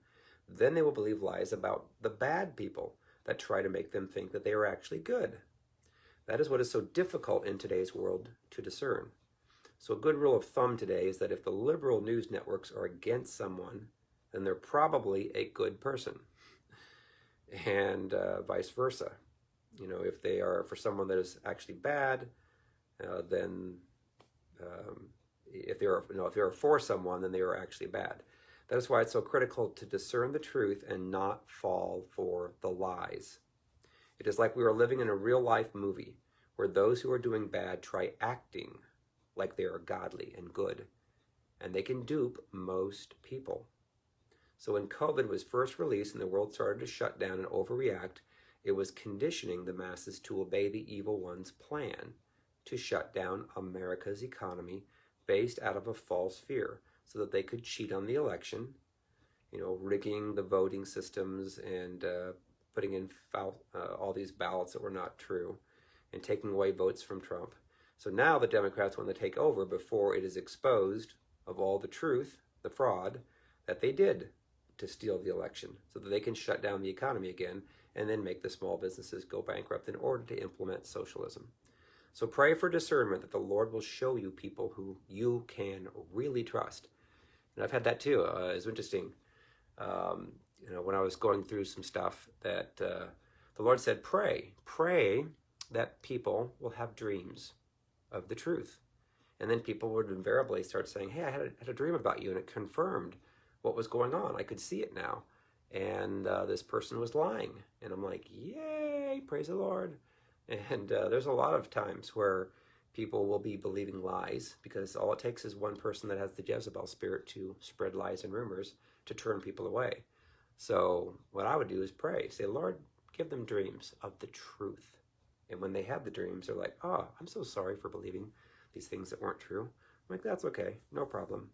Then they will believe lies about the bad people that try to make them think that they are actually good. That is what is so difficult in today's world to discern. So a good rule of thumb today is that if the liberal news networks are against someone, then they're probably a good person, and vice versa. If they are for someone that is actually bad, then if they are for someone, then they are actually bad. That is why it's so critical to discern the truth and not fall for the lies. It is like we are living in a real-life movie where those who are doing bad try acting like they are godly and good, and they can dupe most people. So when COVID was first released and the world started to shut down and overreact, it was conditioning the masses to obey the evil one's plan to shut down America's economy based out of a false fear so that they could cheat on the election, rigging the voting systems and putting in all these ballots that were not true and taking away votes from Trump. So now the Democrats want to take over before it is exposed of all the truth, the fraud, that they did to steal the election, so that they can shut down the economy again and then make the small businesses go bankrupt in order to implement socialism. So pray for discernment that the Lord will show you people who you can really trust. And I've had that too. It's interesting. When I was going through some stuff that the Lord said, pray that people will have dreams of the truth. And then people would invariably start saying, hey, I had a dream about you, and it confirmed what was going on. I could see it now. And this person was lying. And I'm like, yay, praise the Lord. And there's a lot of times where people will be believing lies because all it takes is one person that has the Jezebel spirit to spread lies and rumors to turn people away. So what I would do is pray, say, Lord, give them dreams of the truth. And when they have the dreams, they're like, oh, I'm so sorry for believing these things that weren't true. I'm like, that's okay, no problem.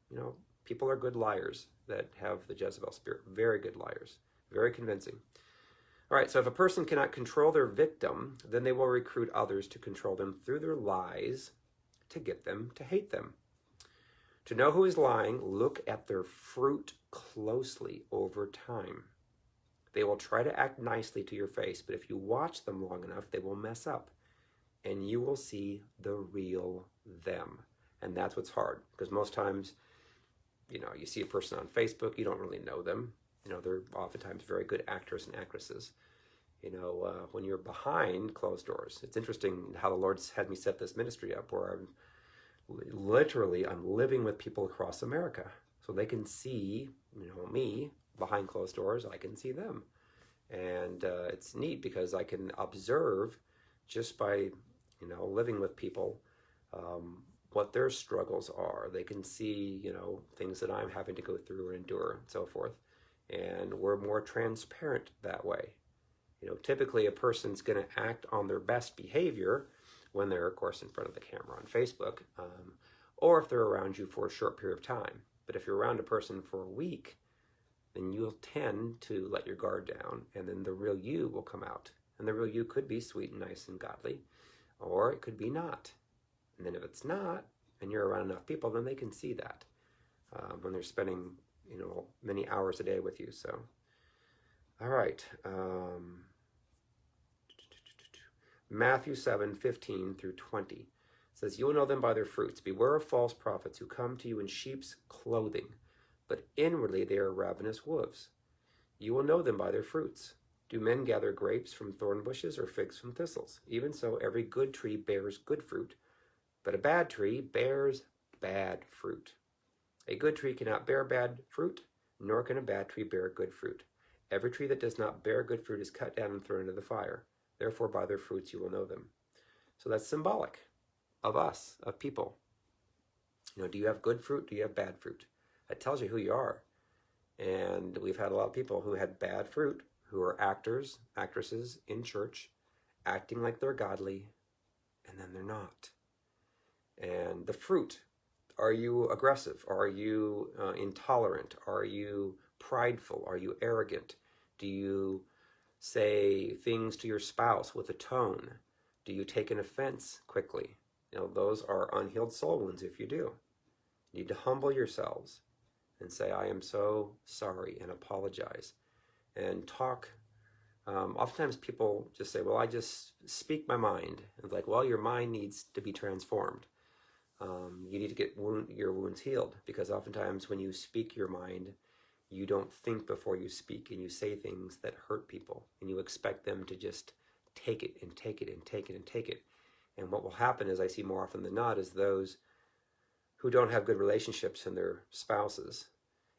People are good liars that have the Jezebel spirit, very good liars, very convincing. All right, so if a person cannot control their victim, then they will recruit others to control them through their lies to get them to hate them. To know who is lying, look at their fruit closely over time. They will try to act nicely to your face, but if you watch them long enough, they will mess up, and you will see the real them. And that's what's hard, because most times, you see a person on Facebook, you don't really know them. They're oftentimes very good actors and actresses. When you're behind closed doors, it's interesting how the Lord's had me set this ministry up where I'm living with people across America, so they can see, me behind closed doors. I can see them, and it's neat because I can observe just by, living with people, what their struggles are. They can see, things that I'm having to go through or endure and so forth, and we're more transparent that way. Typically a person's going to act on their best behavior when they're, of course, in front of the camera on Facebook, or if they're around you for a short period of time. But if you're around a person for a week, then you'll tend to let your guard down, and then the real you will come out. And the real you could be sweet and nice and godly, or it could be not. And then if it's not, and you're around enough people, then they can see that when they're spending, many hours a day with you. So, all right. Matthew 7:15-20 says, "You will know them by their fruits. Beware of false prophets who come to you in sheep's clothing, but inwardly they are ravenous wolves. You will know them by their fruits. Do men gather grapes from thorn bushes or figs from thistles? Even so, every good tree bears good fruit, but a bad tree bears bad fruit. A good tree cannot bear bad fruit, nor can a bad tree bear good fruit. Every tree that does not bear good fruit is cut down and thrown into the fire. Therefore, by their fruits you will know them." So that's symbolic of us, of people. Do you have good fruit? Do you have bad fruit? That tells you who you are. And we've had a lot of people who had bad fruit, who are actors, actresses in church, acting like they're godly, and then they're not. And the fruit, are you aggressive? Are you intolerant? Are you prideful? Are you arrogant? Do you say things to your spouse with a tone? Do you take an offense quickly? Those are unhealed soul wounds if you do. You need to humble yourselves and say, "I am so sorry," and apologize. And talk. Oftentimes people just say, "Well, I just speak my mind." And it's like, well, your mind needs to be transformed. You need to get your wounds healed, because oftentimes when you speak your mind, you don't think before you speak, and you say things that hurt people, and you expect them to just take it and take it and take it and take it. And what will happen, as I see more often than not, is those who don't have good relationships in their spouses.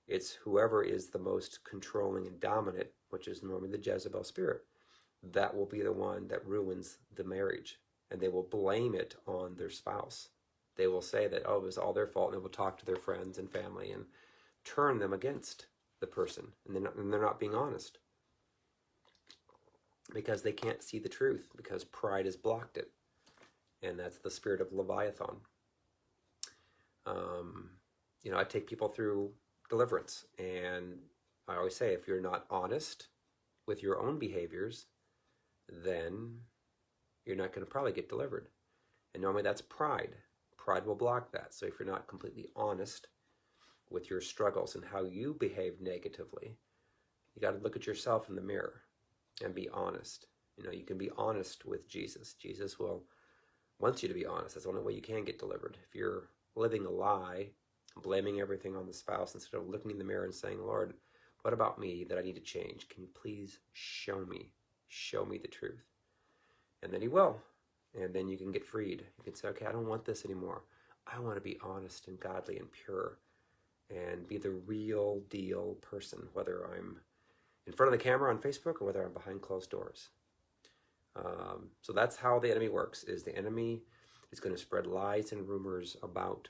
It's whoever is the most controlling and dominant, which is normally the Jezebel spirit, that will be the one that ruins the marriage. And they will blame it on their spouse. They will say that, oh, it was all their fault, and they will talk to their friends and family and turn them against the person, and they're not being honest, because they can't see the truth, because pride has blocked it, and that's the spirit of Leviathan. I take people through deliverance, and I always say, if you're not honest with your own behaviors, then you're not going to probably get delivered. And normally that's pride. Pride will block that. So if you're not completely honest with your struggles and how you behave negatively, you got to look at yourself in the mirror and be honest. You can be honest with Jesus. Jesus wants you to be honest. That's the only way you can get delivered. If you're living a lie, blaming everything on the spouse, instead of looking in the mirror and saying, "Lord, what about me that I need to change? Can you please show me the truth?" And then he will. And then you can get freed. You can say, "Okay, I don't want this anymore. I want to be honest and godly and pure and be the real deal person, whether I'm in front of the camera on Facebook or whether I'm behind closed doors." So that's how the enemy works, is the enemy is going to spread lies and rumors about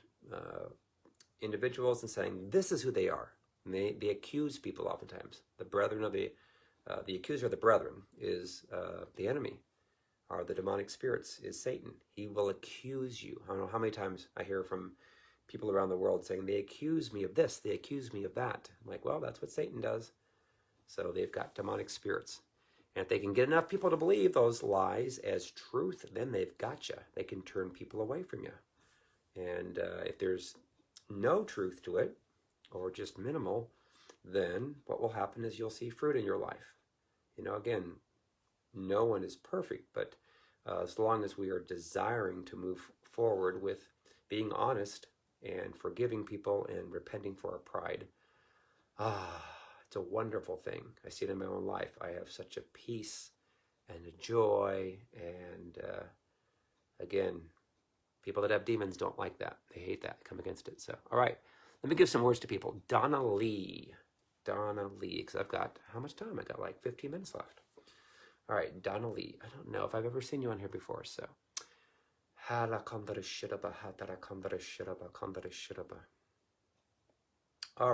individuals and saying, this is who they are. And they accuse people oftentimes. The brethren of the accuser of the brethren is the enemy, are the demonic spirits, is Satan. He will accuse you. I don't know how many times I hear from people around the world saying, "They accuse me of this, they accuse me of that." I'm like, well, that's what Satan does. So they've got demonic spirits. And if they can get enough people to believe those lies as truth, then they've got you. They can turn people away from you. And if there's no truth to it, or just minimal, then what will happen is you'll see fruit in your life. Again, no one is perfect, but as long as we are desiring to move forward with being honest and forgiving people and repenting for our pride, it's a wonderful thing. I see it in my own life. I have such a peace and a joy, and again, people that have demons don't like that. They hate that, come against it. So, all right, let me give some words to people. Donna Lee, because I've got, how much time? I got like 15 minutes left. All right, Donna Lee. I don't know if I've ever seen you on here before, so. All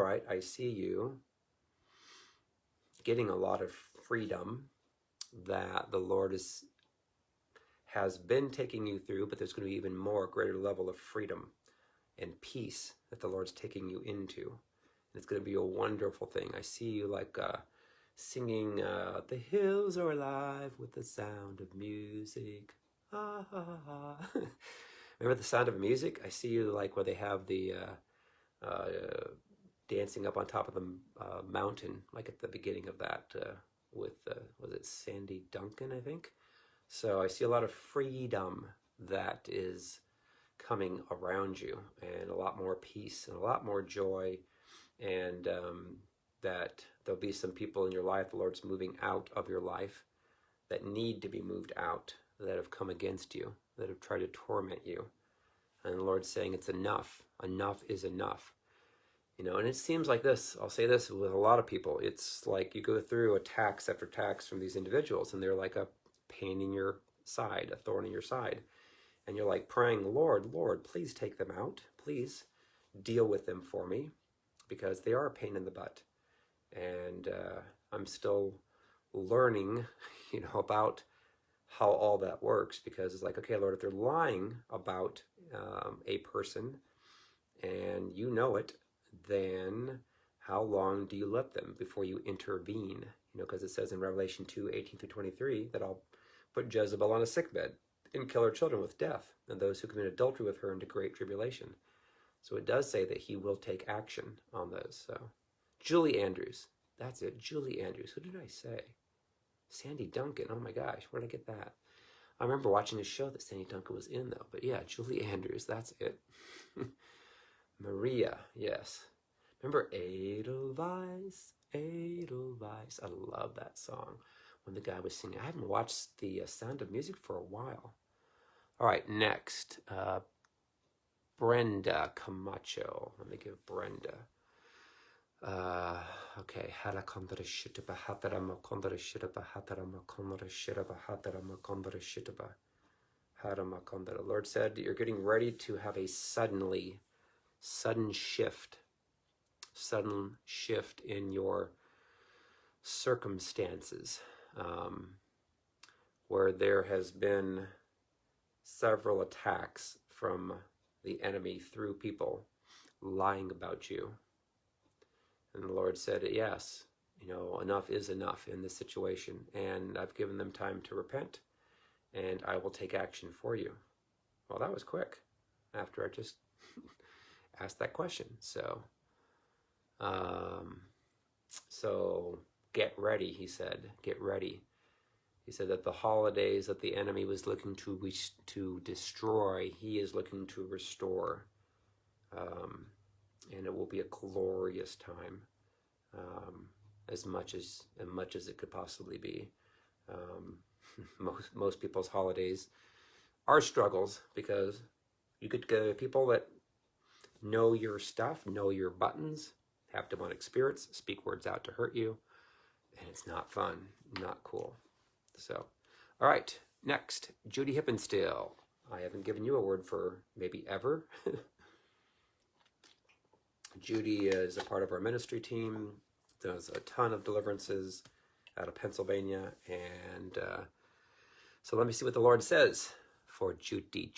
right, I see you getting a lot of freedom that the Lord has been taking you through, but there's going to be even more greater level of freedom and peace that the Lord's taking you into. And it's going to be a wonderful thing. I see you like singing, the hills are alive with the sound of music. Ah, ha, ha, ha. Remember the sound of music? I see you like where they have the dancing up on top of the mountain, like at the beginning of that with, was it Sandy Duncan, I think? So I see a lot of freedom that is coming around you, and a lot more peace and a lot more joy, and that there'll be some people in your life, the Lord's moving out of your life, that need to be moved out, that have come against you, that have tried to torment you. And the Lord's saying it's enough. Enough is enough. And it seems like this, I'll say this with a lot of people, it's like you go through attacks after attacks from these individuals, and they're like a pain in your side, a thorn in your side. And you're like praying, Lord, please take them out. Please deal with them for me, because they are a pain in the butt. And I'm still learning, about how all that works, because it's like, okay, Lord, if they're lying about a person and you know it, then how long do you let them before you intervene? Because it says in Revelation 2:18-23 that I'll put Jezebel on a sickbed and kill her children with death, and those who commit adultery with her into great tribulation. So it does say that he will take action on those. So Julie Andrews, that's it, Julie Andrews. Who did I say? Sandy Duncan. Oh my gosh, where did I get that? I remember watching a show that Sandy Duncan was in, though. But yeah, Julie Andrews, that's it. Maria, yes. Remember Edelweiss? Edelweiss. I love that song when the guy was singing. I haven't watched the Sound of Music for a while. All right, next. Brenda Camacho. Let me give Brenda. Okay. The Lord said you're getting ready to have a sudden shift in your circumstances, where there has been several attacks from the enemy through people lying about you. And the Lord said, yes, enough is enough in this situation, and I've given them time to repent, and I will take action for you. Well, that was quick after I just asked that question. So get ready, he said. Get ready. He said that the holidays that the enemy was looking to destroy, he is looking to restore. And it will be a glorious time, as much as it could possibly be. Most people's holidays are struggles, because you could get people that know your stuff, know your buttons, have demonic spirits, speak words out to hurt you, and it's not fun, not cool. So, all right, next, Judy Hippinstill. I haven't given you a word for maybe ever. Judy is a part of our ministry team, does a ton of deliverances out of Pennsylvania, and so let me see what the Lord says for Judy.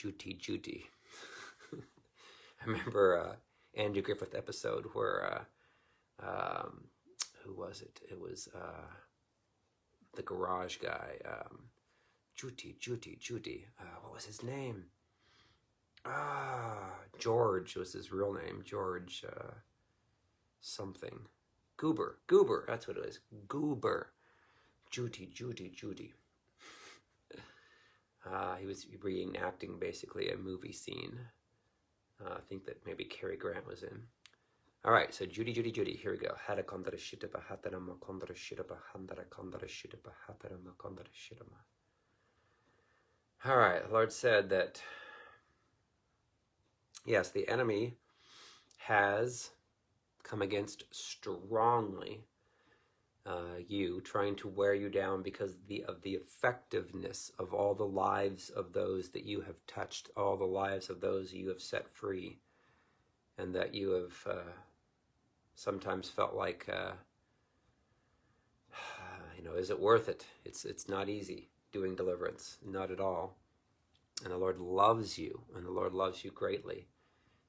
I remember Andrew Griffith episode where, who was it? It was the garage guy, Judy. What was his name? George was his real name. George something. Goober, that's what it is. Goober. Judy. He was reenacting basically a movie scene. I think that maybe Cary Grant was in. All right, so Judy. Here we go. All right, the Lord said that, yes, the enemy has come against strongly you, trying to wear you down because of the effectiveness of all the lives of those that you have touched, all the lives of those you have set free, and that you have sometimes felt like, is it worth it? It's not easy doing deliverance, not at all. And the Lord loves you, and the Lord loves you greatly,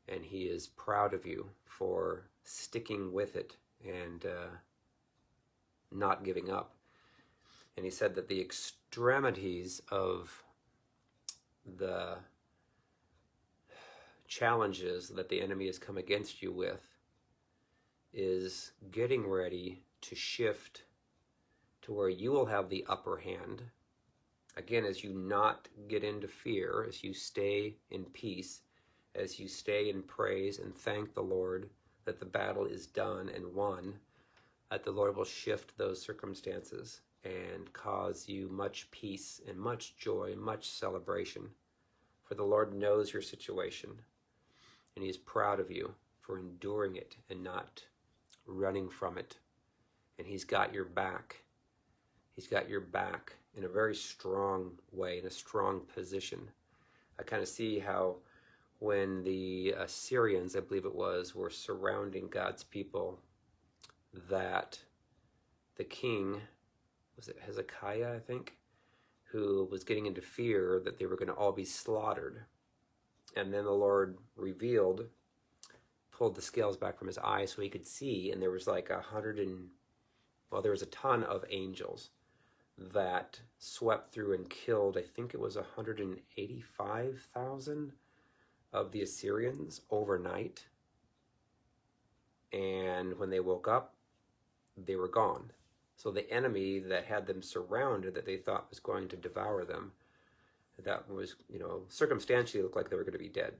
and He is proud of you for sticking with it and not giving up. And He said that the extremities of the challenges that the enemy has come against you with is getting ready to shift to where you will have the upper hand. Again, as you not get into fear, as you stay in peace, as you stay in praise and thank the Lord that the battle is done and won, that the Lord will shift those circumstances and cause you much peace and much joy and much celebration. For the Lord knows your situation, and He is proud of you for enduring it and not running from it. And He's got your back. He's got your back in a very strong way, in a strong position. I kind of see how when the Assyrians, I believe it was, were surrounding God's people, that the king, was it Hezekiah, I think, who was getting into fear that they were going to all be slaughtered. And then the Lord pulled the scales back from his eyes so he could see, and there was like there was a ton of angels that swept through and killed, I think it was 185,000 of the Assyrians overnight. And when they woke up, they were gone. So the enemy that had them surrounded, that they thought was going to devour them, that was, circumstantially looked like they were going to be dead.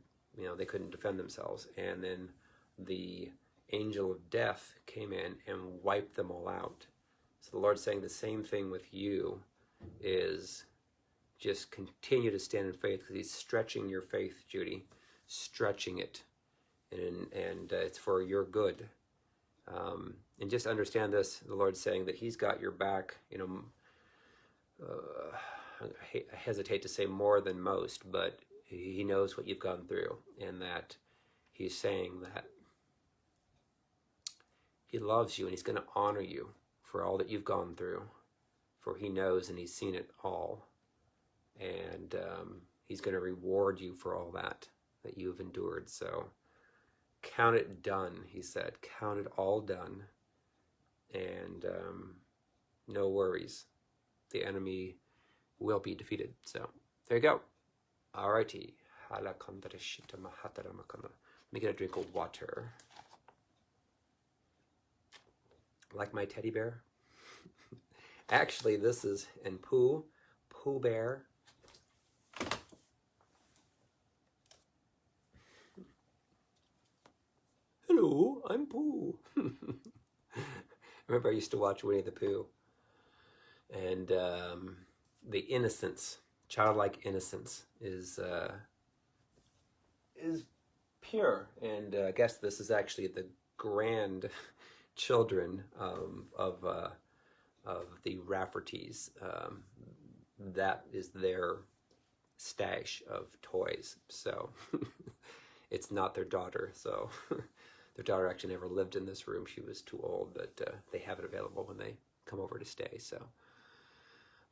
They couldn't defend themselves. And then the angel of death came in and wiped them all out. So the Lord's saying the same thing with you, is just continue to stand in faith, because He's stretching your faith, Judy, stretching it, and it's for your good. And just understand this, the Lord's saying that He's got your back, I hesitate to say more than most, but He knows what you've gone through, and that He's saying that He loves you, and He's going to honor you for all that you've gone through, for He knows and He's seen it all, and He's going to reward you for all that you've endured. So count it done, He said. Count it all done, and no worries. The enemy will be defeated. So there you go. Alrighty. Let me get a drink of water. Like my teddy bear? Actually, this is Pooh Bear. Hello, I'm Pooh. I remember I used to watch Winnie the Pooh. And the innocence, childlike innocence, is pure. And I guess this is actually the grandchildren of the Raffertys. That is their stash of toys. So it's not their daughter. So their daughter actually never lived in this room. She was too old, but they have it available when they come over to stay. So,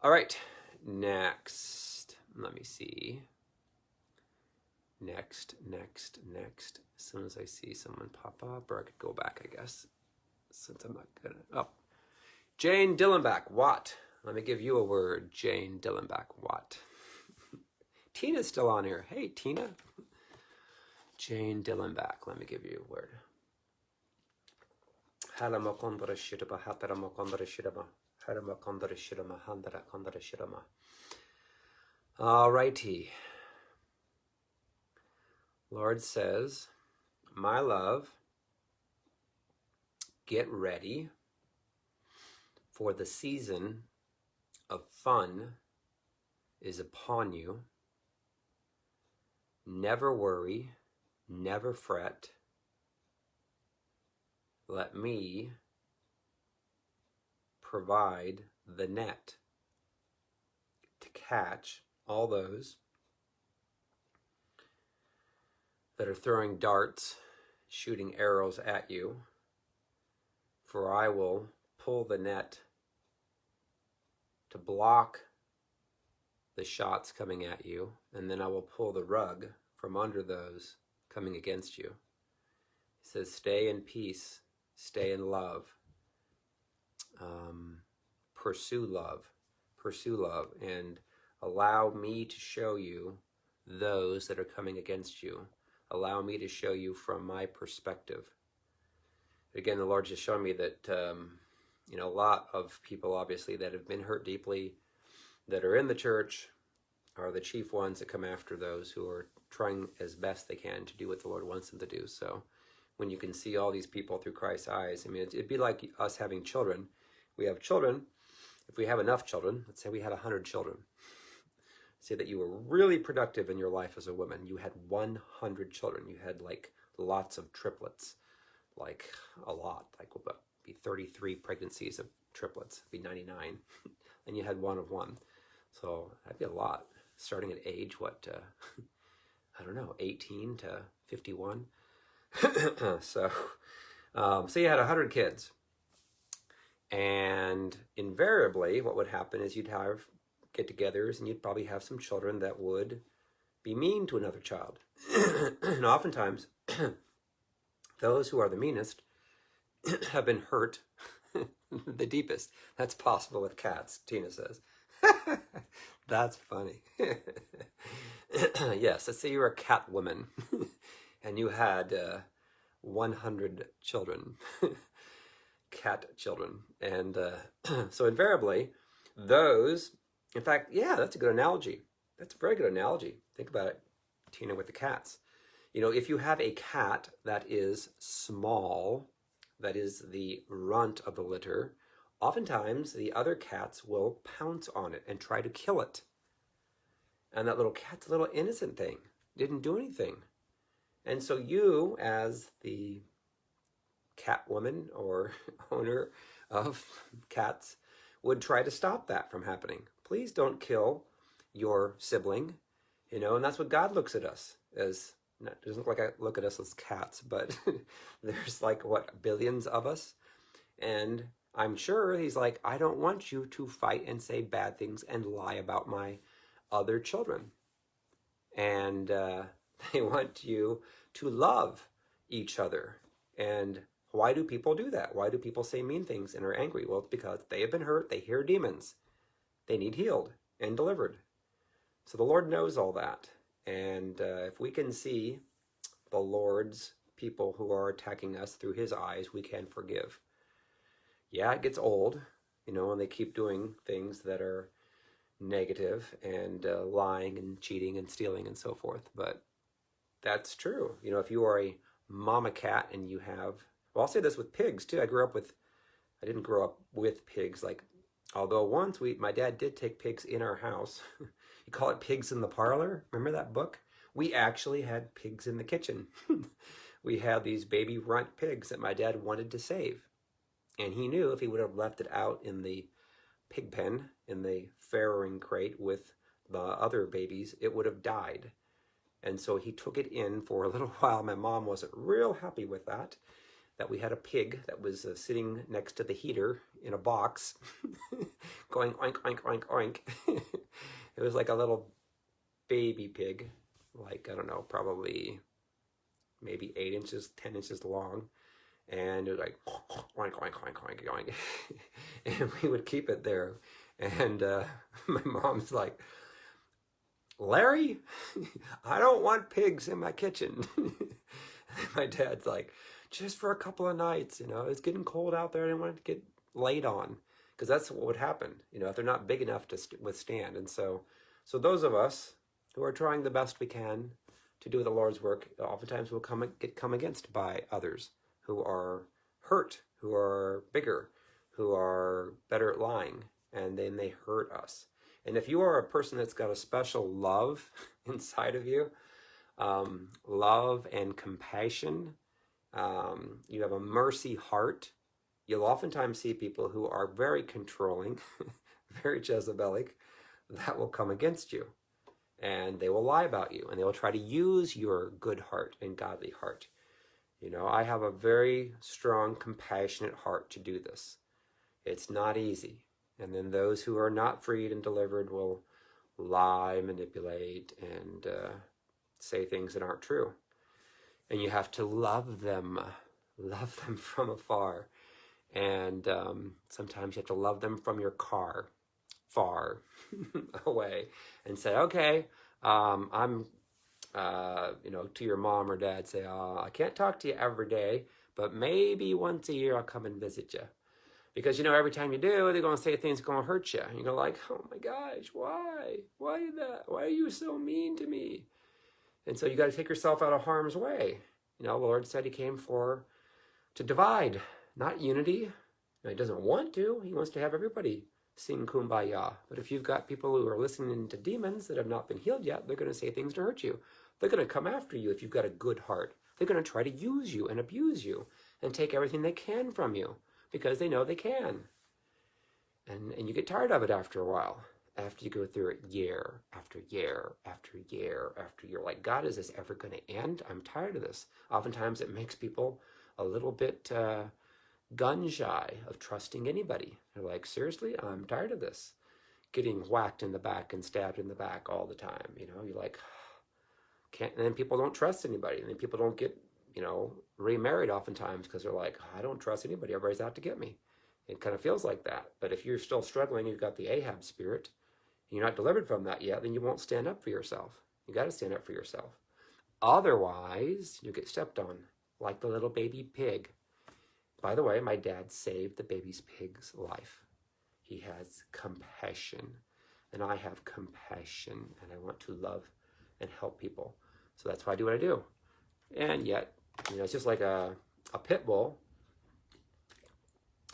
all right, next. Let me see. Next. As soon as I see someone pop up, or I could go back, I guess, since I'm not gonna. Oh, Jane Dillenbach, Watt. Let me give you a word, Jane Dillenbach, Watt. Tina's still on here. Hey, Tina. Jane Dillenbach, let me give you a word. All righty. Lord says, my love, get ready for the season of fun is upon you. Never worry, never fret. Let me provide the net to catch all those that are throwing darts, shooting arrows at you. For I will pull the net to block the shots coming at you, and then I will pull the rug from under those coming against you. He says, stay in peace, stay in love, pursue love, and allow me to show you those that are coming against you. Allow me to show you from my perspective. Again, the Lord just showed me that, a lot of people, obviously, that have been hurt deeply, that are in the church, are the chief ones that come after those who are trying as best they can to do what the Lord wants them to do. So when you can see all these people through Christ's eyes, I mean, it'd be like us having children. We have children. If we have enough children, let's say we had 100 children. Say that you were really productive in your life as a woman. You had 100 children. You had like lots of triplets, like a lot, like what, be 33 pregnancies of triplets, be 99, and you had one of one. So that'd be a lot. Starting at age, I don't know, 18 to 51. So you had 100 kids. And invariably, what would happen is you'd have get-togethers, and you'd probably have some children that would be mean to another child. And oftentimes, those who are the meanest have been hurt the deepest. That's possible with cats, Tina says. That's funny. Yes, let's say you're a cat woman and you had 100 children, cat children. And so invariably, those, in fact, yeah, that's a good analogy. That's a very good analogy. Think about it, Tina, with the cats. If you have a cat that is small, that is the runt of the litter, oftentimes the other cats will pounce on it and try to kill it. And that little cat's a little innocent thing, didn't do anything. And so you, as the cat woman or owner of cats, would try to stop that from happening. Please don't kill your sibling, and that's what God looks at us as. It doesn't look like I look at us as cats, but there's billions of us. And I'm sure he's like, I don't want you to fight and say bad things and lie about my other children. And they want you to love each other. And why do people do that? Why do people say mean things and are angry? Well, it's because they have been hurt. They hear demons. They need healed and delivered. So the Lord knows all that. And if we can see the Lord's people who are attacking us through his eyes, we can forgive. Yeah, it gets old, and they keep doing things that are negative and lying and cheating and stealing and so forth. But that's true. If you are a mama cat and you have, well, I'll say this with pigs too. I didn't grow up with pigs, although once my dad did take pigs in our house. You call it Pigs in the Parlor. Remember that book? We actually had pigs in the kitchen. We had these baby runt pigs that my dad wanted to save. And he knew if he would have left it out in the pig pen, in the farrowing crate with the other babies, it would have died. And so he took it in for a little while. My mom wasn't real happy with that we had a pig that was sitting next to the heater in a box, going oink, oink, oink, oink. It was like a little baby pig, I don't know, probably maybe 8 inches, 10 inches long. And it was like, oink, oink, oink, oink, oink. And we would keep it there. And my mom's like, Larry, I don't want pigs in my kitchen. My dad's like, just for a couple of nights, it's getting cold out there. I didn't want it to get laid on. because that's what would happen, if they're not big enough to withstand. And so those of us who are trying the best we can to do the Lord's work, oftentimes will come against by others who are hurt, who are bigger, who are better at lying, and then they hurt us. And if you are a person that's got a special love inside of you, love and compassion, you have a mercy heart, you'll oftentimes see people who are very controlling, very Jezebelic, that will come against you. And they will lie about you, and they will try to use your good heart and godly heart. I have a very strong, compassionate heart to do this. It's not easy. And then those who are not freed and delivered will lie, manipulate, and say things that aren't true. And you have to love them from afar. And sometimes you have to love them from your car, far away, and say, okay, I'm, to your mom or dad, say, I can't talk to you every day, but maybe once a year I'll come and visit you. Because, every time you do, they're going to say things going to hurt you. And you go like, oh my gosh, why? Why that? Why are you so mean to me? And so you got to take yourself out of harm's way. The Lord said he came to divide, not unity. He doesn't want to. He wants to have everybody sing kumbaya. But if you've got people who are listening to demons that have not been healed yet, they're going to say things to hurt you. They're going to come after you if you've got a good heart. They're going to try to use you and abuse you and take everything they can from you because they know they can. And you get tired of it after a while. After you go through it year after year after year after year. Like, God, is this ever going to end? I'm tired of this. Oftentimes it makes people a little bit gun shy of trusting anybody. They're like, seriously, I'm tired of this. Getting whacked in the back and stabbed in the back all the time. You're like, can't. And then people don't trust anybody. And then people don't get, remarried oftentimes because they're like, I don't trust anybody. Everybody's out to get me. It kind of feels like that. But if you're still struggling, you've got the Ahab spirit, and you're not delivered from that yet, then you won't stand up for yourself. You got to stand up for yourself. Otherwise, you get stepped on like the little baby pig. By the way, my dad saved the baby's pig's life. He has compassion, and I have compassion, and I want to love and help people. So that's why I do what I do. And yet, it's just like a pit bull.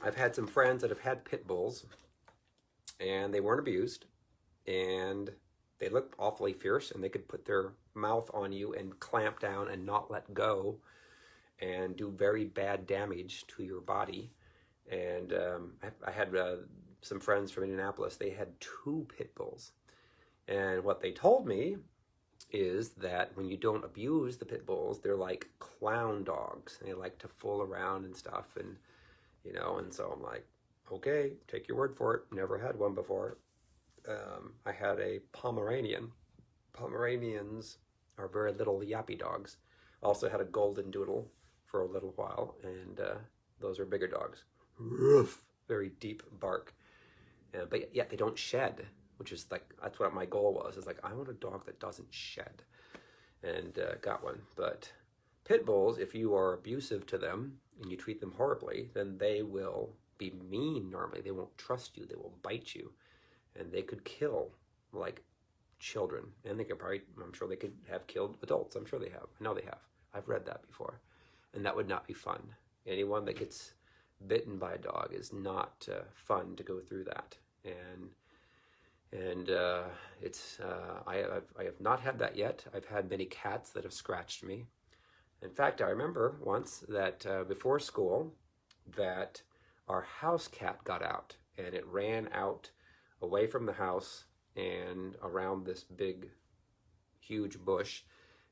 I've had some friends that have had pit bulls, and they weren't abused, and they looked awfully fierce, and they could put their mouth on you and clamp down and not let go and do very bad damage to your body. And I had some friends from Indianapolis. They had 2 pit bulls. And what they told me is that when you don't abuse the pit bulls, they're like clown dogs. They like to fool around and stuff. And, and so I'm like, okay, take your word for it. Never had one before. I had a Pomeranian. Pomeranians are very little yappy dogs. Also had a golden doodle for a little while, and those are bigger dogs. Roof, very deep bark. But yet they don't shed, which is like, that's what my goal was. Is like, I want a dog that doesn't shed, and got one. But pit bulls, if you are abusive to them and you treat them horribly, then they will be mean normally. They won't trust you. They will bite you, and they could kill like children. And they could probably, I'm sure they could have killed adults. I'm sure they have. I know they have. I've read that before. And that would not be fun. Anyone that gets bitten by a dog is not fun to go through that. And it's I have not had that yet. I've had many cats that have scratched me. In fact, I remember once that before school that our house cat got out, and it ran out away from the house and around this big, huge bush.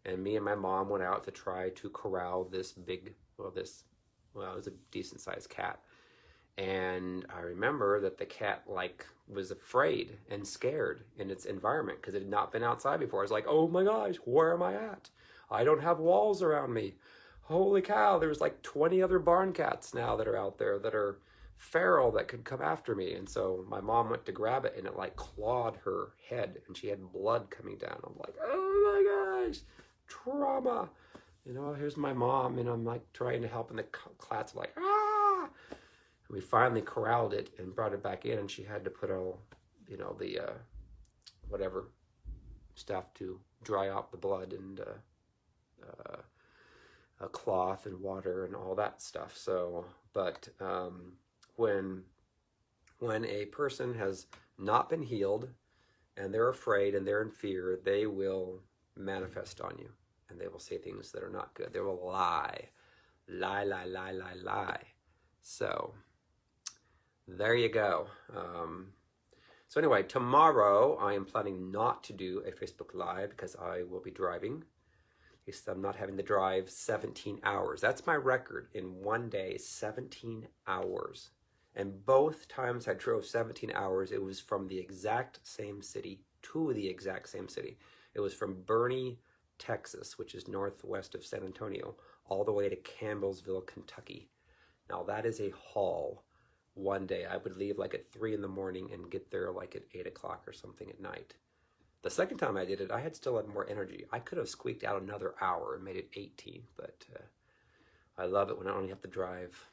And me and my mom went out to try to corral this big, it was a decent sized cat. And I remember that the cat was afraid and scared in its environment because it had not been outside before. I was like, oh my gosh, where am I at? I don't have walls around me. Holy cow, there's like 20 other barn cats now that are out there that are feral that could come after me. And so my mom went to grab it, and it clawed her head, and she had blood coming down. I'm like, oh my gosh, trauma. Here's my mom, and I'm trying to help, and the cats are like, ah. We finally corralled it and brought it back in, and she had to put all, the whatever stuff to dry out the blood, and a cloth and water and all that stuff. So, but when a person has not been healed and they're afraid and they're in fear, they will manifest on you, and they will say things that are not good. They will lie. So there you go. So anyway, tomorrow I am planning not to do a Facebook Live because I will be driving. At least I'm not having to drive 17 hours. That's my record in one day, 17 hours. And both times I drove 17 hours, it was from the exact same city to the exact same city. It was from Boerne, Texas, which is northwest of San Antonio, all the way to Campbellsville, Kentucky. Now that is a haul. One day I would leave like at 3 in the morning and get there like at 8 o'clock or something at night. The second time I did it, I still had more energy. I could have squeaked out another hour and made it 18, but I love it when I only have to drive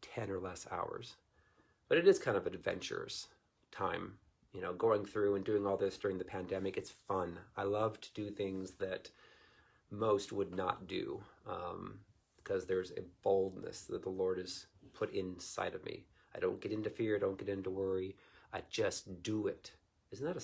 10 or less hours. But it is kind of an adventurous time, going through and doing all this during the pandemic. It's fun. I love to do things that most would not do, because there's a boldness that the Lord has put inside of me. I don't get into fear, I don't get into worry. I just do it. Isn't that a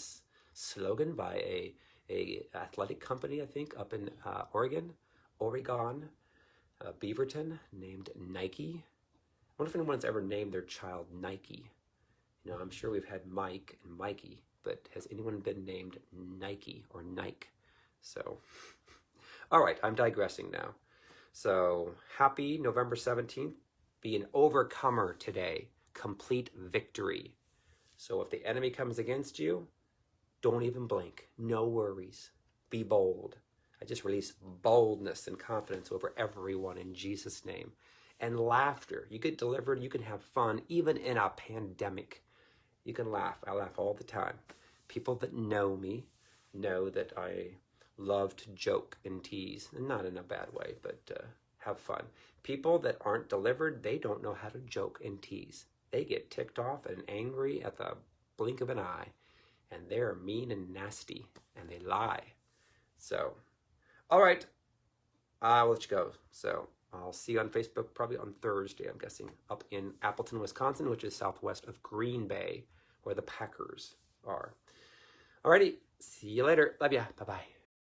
slogan by a athletic company, I think, up in Oregon, Beaverton, named Nike? I wonder if anyone's ever named their child Nike. I'm sure we've had Mike and Mikey, but has anyone been named Nike or Nike? So, all right, I'm digressing now. So, happy November 17th. Be an overcomer today. Complete victory. So if the enemy comes against you, don't even blink. No worries. Be bold. I just release boldness and confidence over everyone in Jesus' name. And laughter. You get delivered. You can have fun even in a pandemic. You can laugh. I laugh all the time. People that know me know that I love to joke and tease. Not in a bad way, but have fun. People that aren't delivered, they don't know how to joke and tease. They get ticked off and angry at the blink of an eye, and they're mean and nasty, and they lie. So, all right, I'll let you go. So I'll see you on Facebook probably on Thursday, I'm guessing, up in Appleton, Wisconsin, which is southwest of Green Bay, where the Packers are. Alrighty, see you later. Love ya. Bye-bye.